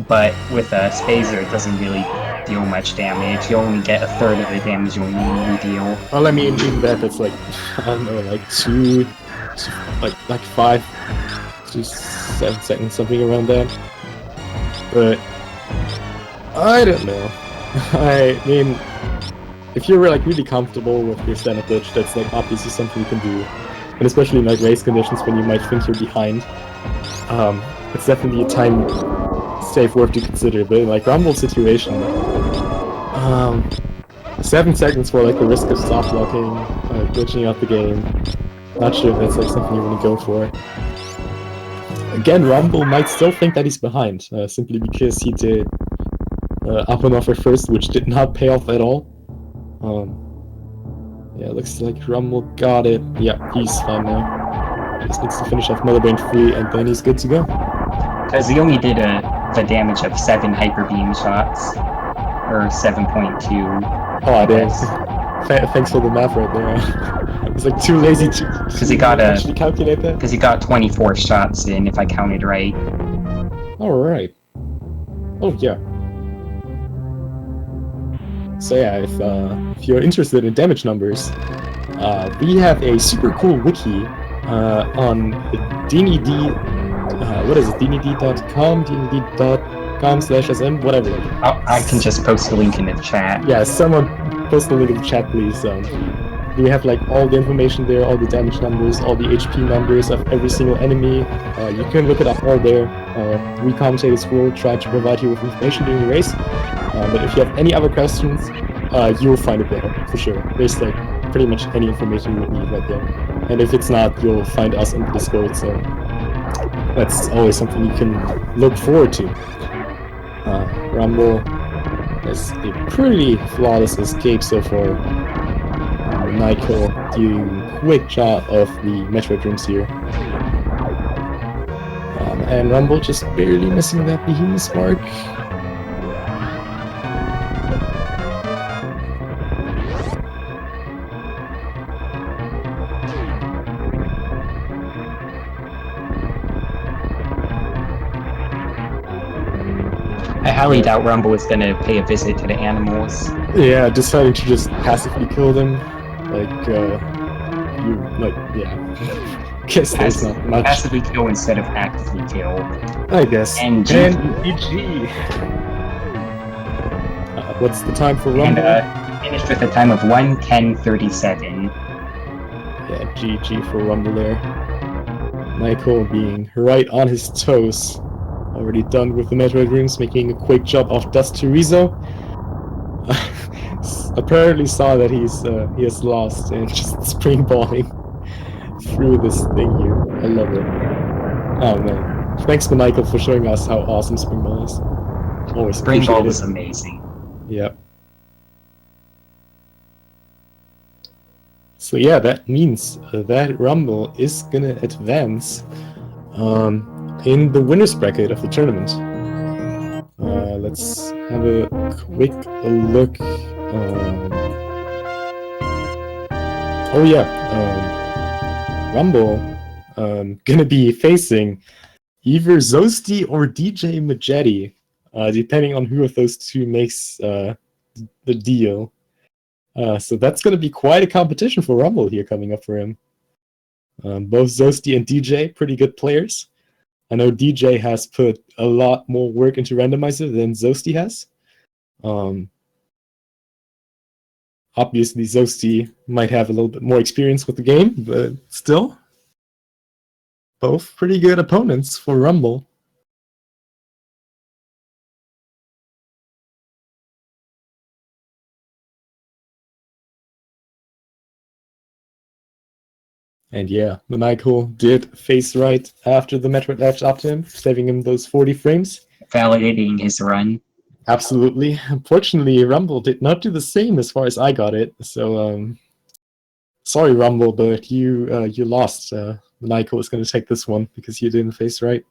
S2: But with Spazer, it doesn't really deal much damage. You only get a third of the damage you normally deal.
S1: Well, I mean, even that's like, I don't know, like 5 to 7 seconds, something around that. But I don't know. I mean, if you're like really comfortable with your stand-up glitch, that's like obviously something you can do. And especially in like race conditions when you might think you're behind, it's definitely a time save worth to consider. But in like Rumble situation, 7 seconds for like the risk of soft blocking, glitching out the game. Not sure if that's like something you want to go for. Again, Rumble might still think that he's behind, simply because he did up and offer first, which did not pay off at all. Yeah, looks like Rumble got it. Yeah, he's fine now. Just needs to finish off Mother Brain 3 and then he's good to go.
S2: Because he only did the damage of 7 hyper beam shots, or 7.2.
S1: Oh, I did. Thanks for the math right there. I was like too lazy to actually calculate that.
S2: Because he got 24 shots in, if I counted right.
S1: Alright. Oh yeah. So yeah, if you're interested in damage numbers, we have a super cool wiki on DND, what is it, dnd.com, dnd.com/sm, whatever.
S2: I can just post the link in the chat.
S1: Yeah, someone post the link in the chat, please. we have like all the information there, all the damage numbers, all the HP numbers of every single enemy. You can look it up all there. We commentators will try to provide you with information during the race. But if you have any other questions, you'll find it there for sure. There's like pretty much any information you would need right there. And if it's not, you'll find us in the Discord. So that's always something you can look forward to. Rumble has a pretty flawless escape so far. Maniacal doing a quick job of the Metroid rooms here. And Rumble just barely missing that Behemoth mark.
S2: I highly doubt Rumble is going to pay a visit to the animals.
S1: Yeah, deciding to just passively kill them. Guess there's not much.
S2: Passively kill instead of actively kill.
S1: I guess.
S2: And
S1: GG. What's the time for Rumble?
S2: And finished with a time of 1:10:37.
S1: Yeah, GG for Rumble there. Michael being right on his toes. Already done with the Metroid rooms, making a quick job of Dust to Rizzo. Apparently saw that he has lost and just springballing through this thing here. I love it. Oh man. Thanks Maniacal for showing us how awesome Springball is. Always
S2: Springball is amazing.
S1: Yep. So yeah, that means that Rumble is gonna advance in the winner's bracket of the tournament. Let's have a quick look. Oh yeah, Rumble gonna be facing either Zosti or DJ Majetti, depending on who of those two makes the deal. So that's gonna be quite a competition for Rumble here coming up for him. Both Zosti and DJ, pretty good players. I know DJ has put a lot more work into Randomizer than Zosti has. Obviously, Zosti might have a little bit more experience with the game, but still, both pretty good opponents for Rumble. And yeah, Maniacal did face right after the Metroid latched up to him, saving him those 40 frames.
S2: Validating his run.
S1: Absolutely. Unfortunately, Rumble did not do the same as far as I got it. So, sorry, Rumble, but you lost. Maniacal is going to take this one because you didn't face right.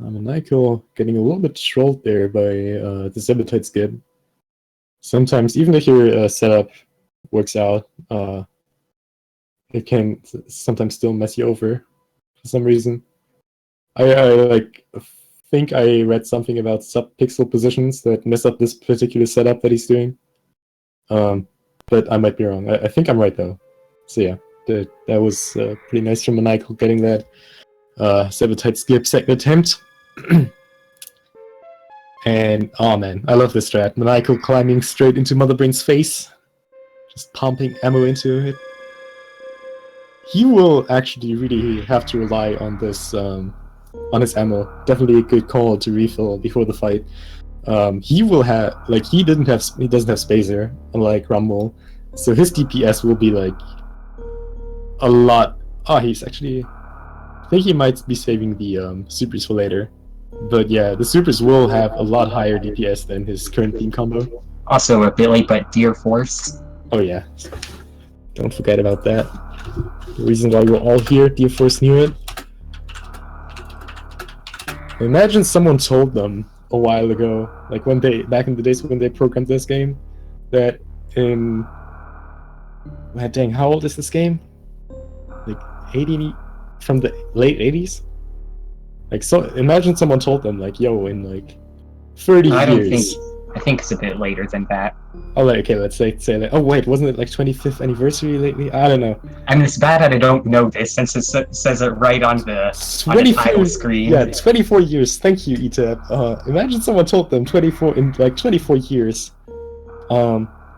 S1: Maniacal getting a little bit trolled there by the Sabotage skid. Sometimes, even if your setup works out, it can sometimes still mess you over for some reason. I think I read something about sub-pixel positions that mess up this particular setup that he's doing. But I might be wrong. I think I'm right though. So yeah, that was pretty nice from Maniacal getting that Sabotage skip second attempt. And oh man, I love this strat. Maniacal climbing straight into Motherbrain's face, just pumping ammo into it. He will actually really have to rely on this, on his ammo. Definitely a good call to refill before the fight. He will have, like, he doesn't have Spacer, unlike Rumble, so his DPS will be like a lot. Oh, he's actually, I think he might be saving the supers for later. But yeah, the supers will have a lot higher DPS than his current team combo.
S2: Also a bit late, but Deer Force.
S1: Oh yeah, don't forget about that. The reason why we're all here, Deer Force knew it. Imagine someone told them a while ago, like when they, back in the days when they programmed this game, that in, dang, how old is this game? Like 80, from the late 80s? Like, so imagine someone told them, like, yo, in like 30
S2: I don't think.
S1: years.
S2: I think it's a bit later than that.
S1: Oh, like, okay, let's say like, oh wait, wasn't it like 25th anniversary lately? I don't know.
S2: I mean, it's bad that I don't know this since it says it right on the
S1: 24,
S2: title screen.
S1: yeah, 24 years. Thank you, Etep. Imagine someone told them 24 in like 24 years.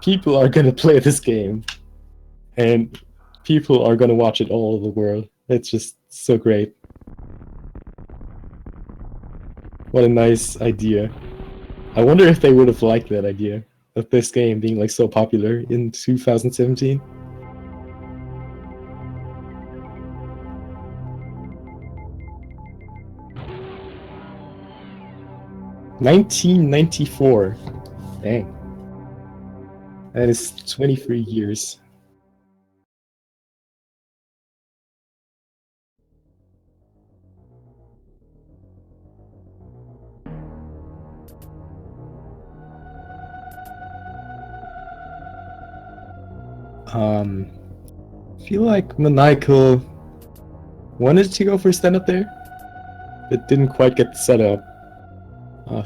S1: People are gonna play this game, and people are gonna watch it all over the world. It's just so great. What a nice idea. I wonder if they would have liked that idea of this game being like so popular in 2017. $1994. Dang. That is 23 years. I feel like Maniacal wanted to go for stand-up there, but didn't quite get the setup.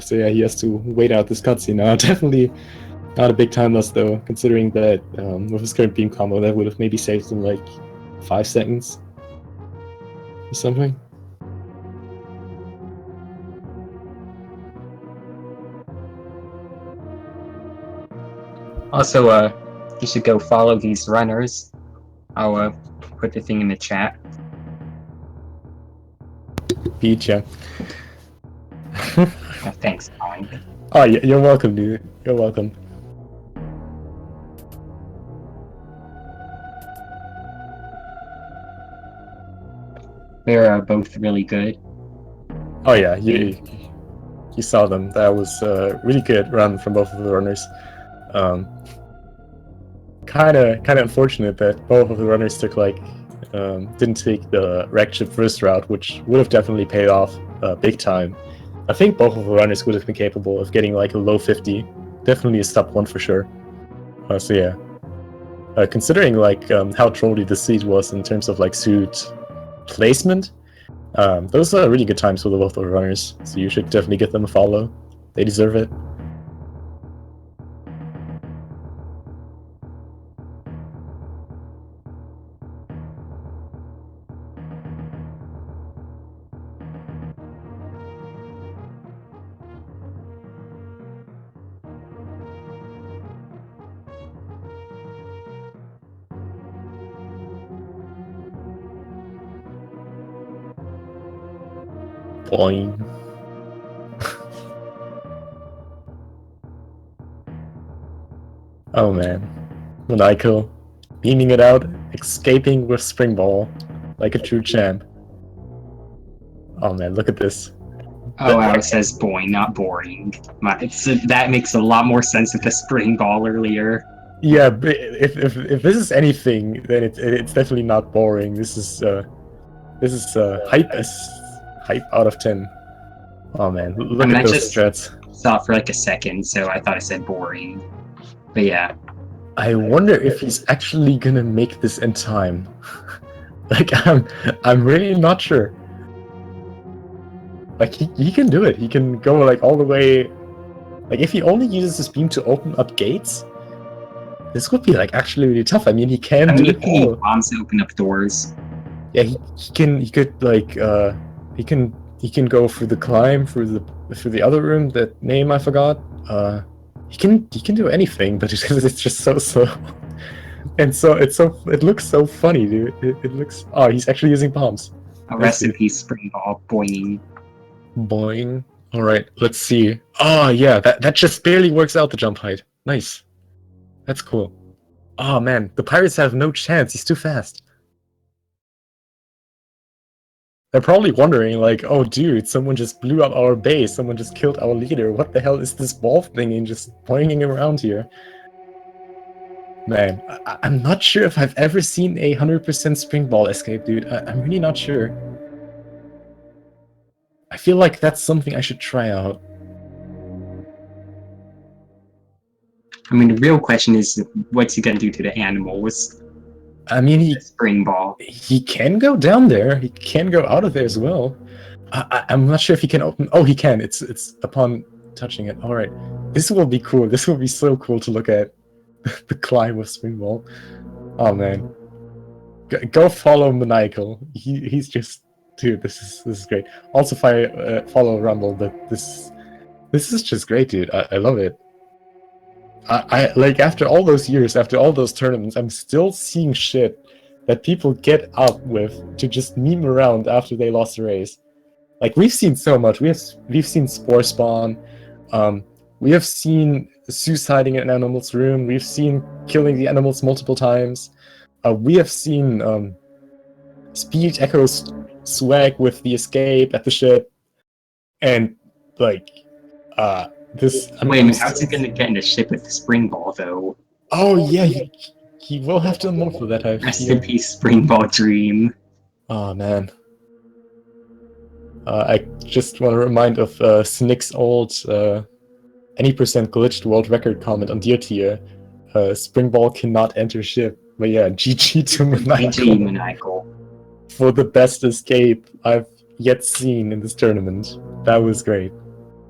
S1: So yeah, he has to wait out this cutscene now. Definitely not a big time loss though, considering that with his current beam combo, that would have maybe saved him like 5 seconds or something.
S2: Also, you should go follow these runners. I'll put the thing in the chat.
S1: Beat ya.
S2: Oh, thanks, Colin.
S1: Oh, yeah, you're welcome, dude. You're welcome.
S2: They're both really good.
S1: Oh yeah, you saw them. That was a really good run from both of the runners. Kind of unfortunate that both of the runners took like didn't take the wrecked ship first route, which would have definitely paid off big time. I think both of the runners would have been capable of getting like a low 50, definitely a sub 1 for sure. So yeah, considering like how trolly the seat was in terms of like suit placement, those are really good times for the both of the runners. So you should definitely give them a follow. They deserve it. Boing. Oh man. Maniacal. Beaming it out, escaping with Spring Ball. Like a true champ. Oh man, look at this.
S2: Oh wow, it says boing, not boring. That makes a lot more sense with the spring ball earlier.
S1: Yeah, but if this is anything, then it's definitely not boring. This is hype out of 10. Oh man, look at those strats.
S2: Saw it for like a second, so I thought I said boring. But yeah.
S1: I wonder if he's actually gonna make this in time. Like I'm really not sure. Like he can do it. He can go like all the way. Like if he only uses his beam to open up gates, this would be like actually really tough. I mean, he can do it all.
S2: Bombs to open up doors.
S1: Yeah, he could like he can go through the climb through the other room. That name I forgot. He can do anything, but it's just so slow. And so it looks so funny, dude. It looks. Oh, he's actually using bombs.
S2: A recipe spring ball boing.
S1: Boing. All right, let's see. Oh yeah, that just barely works out the jump height. Nice. That's cool. Oh man, the pirates have no chance. He's too fast. They're probably wondering, like, oh dude, someone just blew up our base. Someone just killed our leader. What the hell is this ball thing just boinging around here? Man, I'm not sure if I've ever seen a 100% spring ball escape, dude. I'm really not sure. I feel like that's something I should try out.
S2: I mean, the real question is, what's he gonna do to the animals?
S1: I mean,
S2: spring ball.
S1: He can go down there. He can go out of there as well. I'm not sure if he can open. Oh, he can. It's upon touching it. All right, this will be cool. This will be so cool to look at. The climb of Springball. Oh man, go follow Maniacal. He's just dude. This is great. Also follow Rumble. But this is just great, dude. I love it. I like after all those years, after all those tournaments, I'm still seeing shit that people get up with to just meme around after they lost a race. Like we've seen so much. We've seen Spore Spawn. We have seen suiciding in an animal's room. We've seen killing the animals multiple times. We have seen Speed Echo's swag with the escape at the ship, and like this.
S2: Wait, how's he gonna get in the ship with the Springball though?
S1: Oh yeah, he will have to unlock for that.
S2: Rest in peace, Springball Dream.
S1: Oh man. I just want to remind of Snick's old any percent glitched world record comment on Dear Tier. Springball cannot enter ship. But yeah, GG to
S2: GG Maniacal.
S1: For the best escape I've yet seen in this tournament. That was great.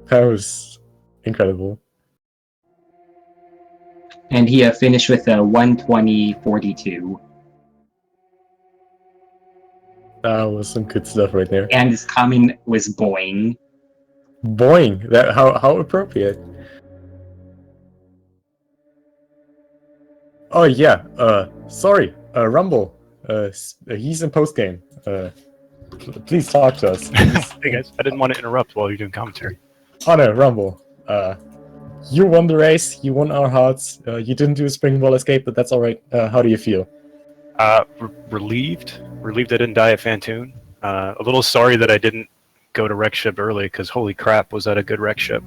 S1: That was incredible.
S2: And he finished with a 120.42.
S1: That was some good stuff right there.
S2: And his comment was boing.
S1: Boing. That how appropriate. Oh yeah. Sorry. Rumble. He's in post game. Please talk to us.
S3: Hey guys, I didn't want to interrupt while you're doing commentary.
S1: Oh no, Rumble. You won the race. You won our hearts. You didn't do a Springball escape, but that's all right. How do you feel?
S3: Relieved I didn't die at Fantoon. A little sorry that I didn't go to wreck ship early, because holy crap, was that a good wreck ship.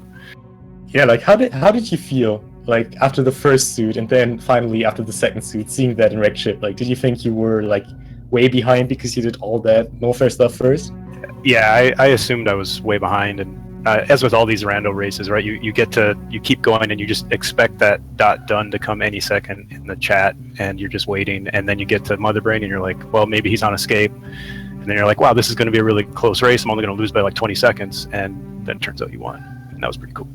S1: Yeah, like how did you feel like after the first suit and then finally after the second suit, seeing that in wreck ship? Like, did you think you were like way behind because you did all that no fair stuff first?
S3: Yeah, I assumed I was way behind, and as with all these rando races, right? You keep going and you just expect that .done to come any second in the chat, and you're just waiting, and then you get to Mother Brain and you're like, well, maybe he's on escape, and then you're like, wow, this is going to be a really close race. I'm only going to lose by like 20 seconds, and then it turns out you won, and that was pretty cool.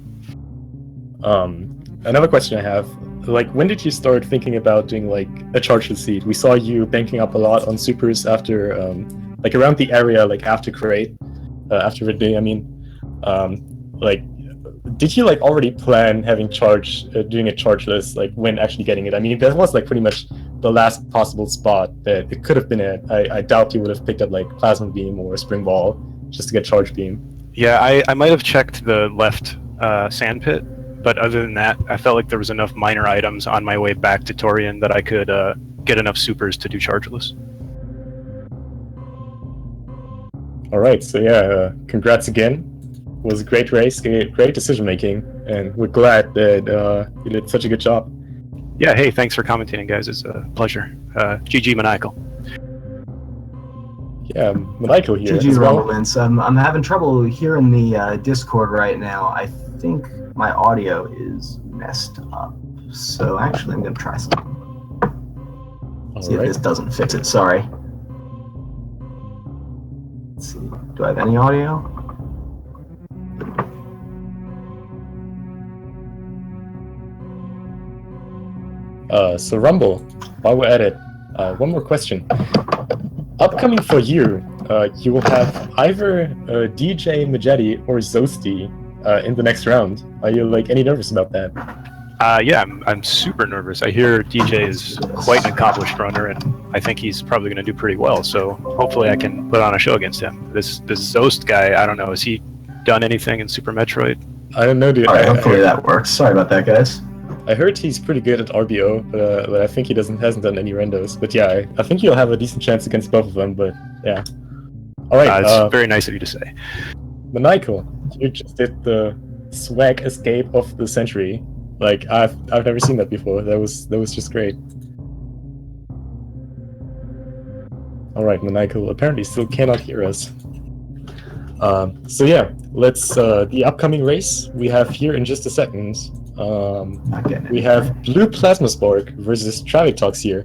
S1: Another question I have, like, when did you start thinking about doing like a chargeless seed? We saw you banking up a lot on supers after, like around the area, like after Crate, after Ridley. I mean, like, did you like already plan having doing a chargeless, like when actually getting it? I mean, that was like pretty much the last possible spot that it could have been at. I doubt you would have picked up like Plasma Beam or Spring Ball just to get Charge Beam.
S3: Yeah, I might have checked the left sand pit, but other than that, I felt like there was enough minor items on my way back to Torian that I could get enough supers to do chargeless.
S1: All right, so yeah, congrats again. It was a great race, great decision making, and we're glad that you did such a good job.
S3: Yeah, hey, thanks for commentating, guys. It's a pleasure. GG Maniacal.
S1: Yeah, Maniacal here.
S4: GG
S1: as well.
S4: Rumbleminze. I'm having trouble hearing the Discord right now. I think my audio is messed up. So actually, I'm going to try something. See if this doesn't fix it. Sorry. Let's see. Do I have any audio?
S1: So Rumble, while we're at it, one more question. Upcoming for you, you will have either DJ Majetti or Zosti in the next round. Are you like any nervous about that?
S3: Yeah, I'm super nervous. I hear DJ is quite an accomplished runner, and I think he's probably going to do pretty well. So hopefully I can put on a show against him. This Zost guy, I don't know. Has he done anything in Super Metroid?
S1: I don't know, dude.
S4: All right, hopefully that works. Sorry about that, guys.
S1: I heard he's pretty good at RBO, but I think he hasn't done any randos. But yeah, I think you'll have a decent chance against both of them. But yeah. All right.
S3: It's very nice of you to say.
S1: Maniacal, you just did the swag escape of the century. Like I've never seen that before. That was just great. All right, Maniacal apparently still cannot hear us. So yeah, let's the upcoming race we have here in just a second. We have Blue Plasma Spark versus Traffic Talks here.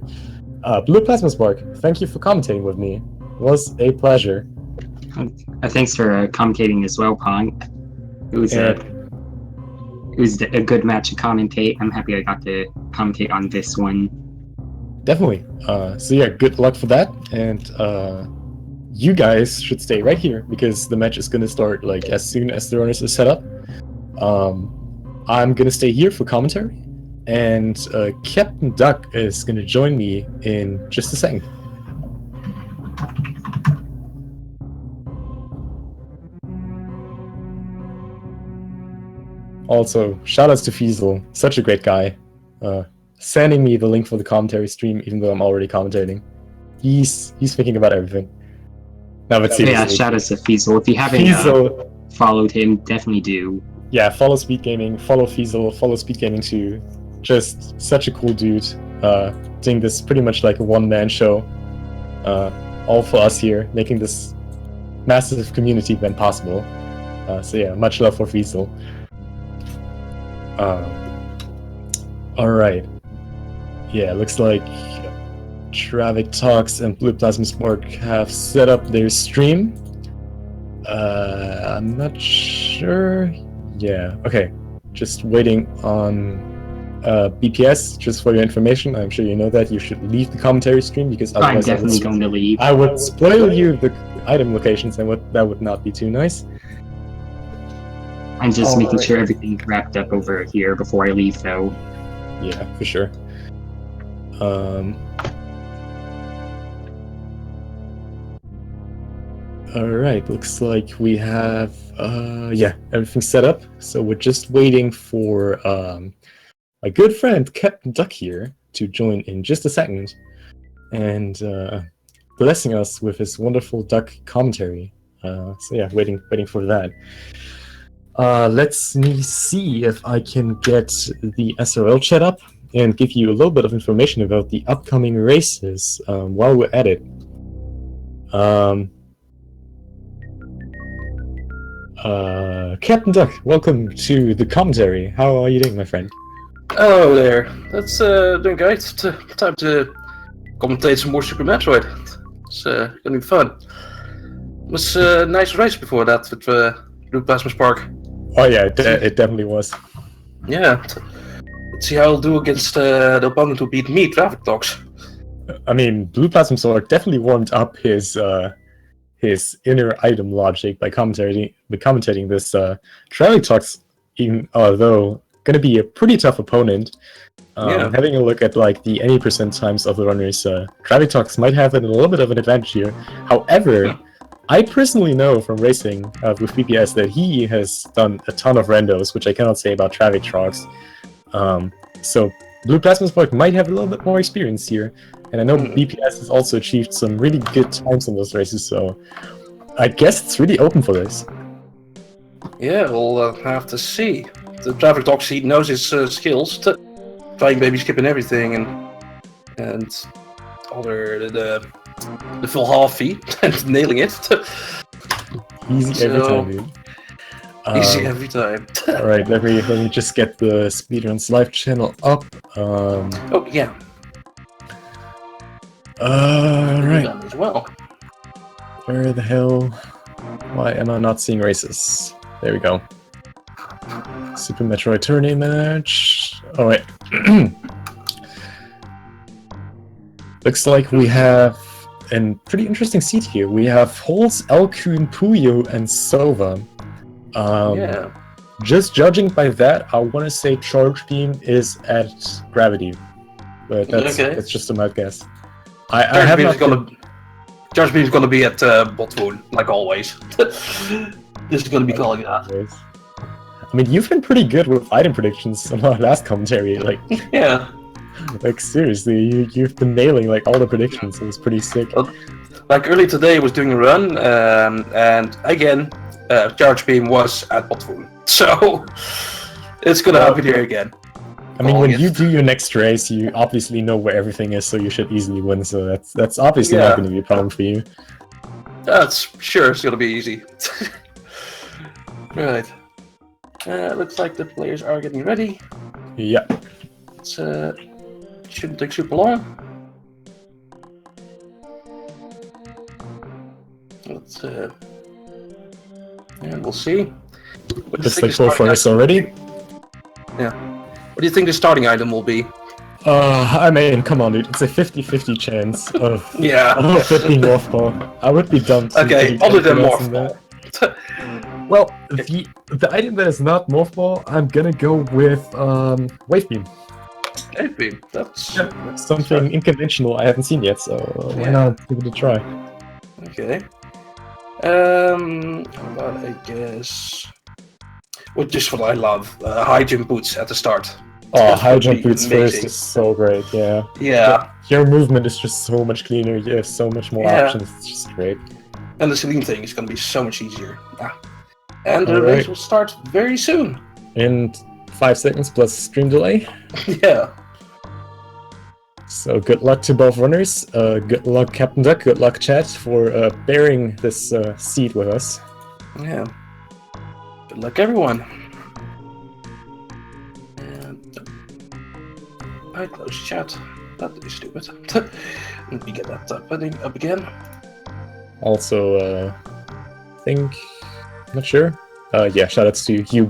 S1: Blue Plasma Spark, thank you for commentating with me. It was a pleasure.
S2: Thanks for commentating as well, Pong. It was
S1: Yeah.
S2: a good match to commentate. I'm happy I got to commentate on this one.
S1: Definitely. So yeah, good luck for that, and you guys should stay right here because the match is gonna start like as soon as the runners are set up. I'm gonna stay here for commentary, and Captain Duck is gonna join me in just a second. Also, shoutouts to Fiesel, such a great guy. Sending me the link for the commentary stream, even though I'm already commentating. He's thinking about everything. No, but seriously.
S2: Yeah, shout out to Fiesel. If you haven't followed him, definitely do.
S1: Yeah, follow Speed Gaming, follow Fiesel, follow Speed Gaming too. Just such a cool dude. Doing this pretty much like a one-man show. All for us here, making this massive community event possible. So yeah, much love for Fiesel. Alright. Yeah, looks like Traffic Talks and Blue Plasma Sport have set up their stream. I'm not sure. Yeah, okay. Just waiting on BPS, just for your information. I'm sure you know that you should leave the commentary stream because otherwise
S2: I'm definitely going to leave.
S1: I would spoil you the item locations, and that would not be too nice.
S2: I'm just making sure everything's wrapped up over here before I leave, though.
S1: Yeah, for sure. Alright, looks like we have yeah, everything set up. So we're just waiting for my good friend Captain Duck here to join in just a second and blessing us with his wonderful duck commentary. So yeah, waiting for that. Let's me see if I can get the SRL chat up and give you a little bit of information about the upcoming races while we're at it. Captain Duck, welcome to the commentary. How are you doing, my friend?
S5: Hello there. That's doing great. It's time to commentate some more Super Metroid. It's gonna be fun. It was a nice race before that with Blue Plasma Spark.
S1: Oh yeah, it definitely was.
S5: Yeah. Let's see how I'll do against the opponent who beat me, Traffic Talks.
S1: I mean, Blue Plasma Sword definitely warmed up his inner item logic by commentating this Traffic Talks, even although gonna be a pretty tough opponent.
S5: Yeah.
S1: Having a look at like the any percent times of the runners, Traffic Talks might have a little bit of an advantage here. However, I personally know from racing with BPS that he has done a ton of randos, which I cannot say about Traffic Talks. So Blue Plasma Spark might have a little bit more experience here, and I know BPS has also achieved some really good times in those races, so I guess it's really open for this.
S5: Yeah, we'll have to see. The Traffic Talks, he knows his skills. Flying baby, skipping everything, and other the full half V and nailing it.
S1: Easy every time, dude.
S5: Easy every time.
S1: Alright, let me just get the Speedruns live channel up.
S5: Oh yeah.
S1: Alright.
S5: As well.
S1: Where the hell? Why am I not seeing races? There we go. Super Metroid Tourney match. Oh wait. Looks like we have a pretty interesting seat here. We have Holes, Elkun, Puyo, and Sova.
S5: Yeah.
S1: Just judging by that, I want to say Charge Beam is at Gravity, but that's just a mad guess.
S5: Charge Beam's gonna be at Botwoon, like always. This is gonna be calling that.
S1: I mean, you've been pretty good with item predictions on our last commentary. Like,
S5: yeah.
S1: Like seriously, you've been nailing like all the predictions. It was pretty sick.
S5: Like early today, I was doing a run, and again, Charge Beam was at Botwoon. So it's gonna happen here again.
S1: I mean, when you do your next race, you obviously know where everything is, so you should easily win. So that's obviously not going to be a problem for you.
S5: That's sure it's gonna be easy. Right. Looks like the players are getting ready.
S1: Yeah.
S5: It's shouldn't take super long. Let's And we'll see. What do you
S1: Just
S5: think
S1: like
S5: the
S1: both
S5: starting
S1: runners
S5: item-
S1: already.
S5: What do you think the starting item will be?
S1: I mean, come on, dude. It's a 50-50 chance of
S5: Yeah.
S1: it being Morph Ball. I would be dumb to
S5: Okay,
S1: do
S5: other than
S1: anything else
S5: Morph
S1: in
S5: Ball.
S1: there. Well, the item that is not Morph Ball, I'm gonna go with Wave Beam.
S5: Maybe. That's
S1: Something unconventional I haven't seen yet, so why
S5: Yeah.
S1: not give it a try?
S5: okay. But I guess. Well, just what I love, high jump boots at the start.
S1: Oh,
S5: That
S1: high
S5: would
S1: jump
S5: be
S1: boots
S5: amazing.
S1: first is so great, yeah.
S5: Yeah,
S1: Your movement is just so much cleaner, you have so much more
S5: Yeah.
S1: options, it's just great.
S5: and the Celine thing is going to be so much easier. Yeah. And the
S1: Alright.
S5: race will start very soon.
S1: In 5 seconds plus stream delay.
S5: Yeah.
S1: So good luck to both runners. Good luck, Captain Duck. Good luck, chat, for bearing this seat with us.
S5: Yeah. Good luck, everyone. And I close chat. That is stupid. Let me get that up again.
S1: Also, not sure. Yeah, shoutouts to Huber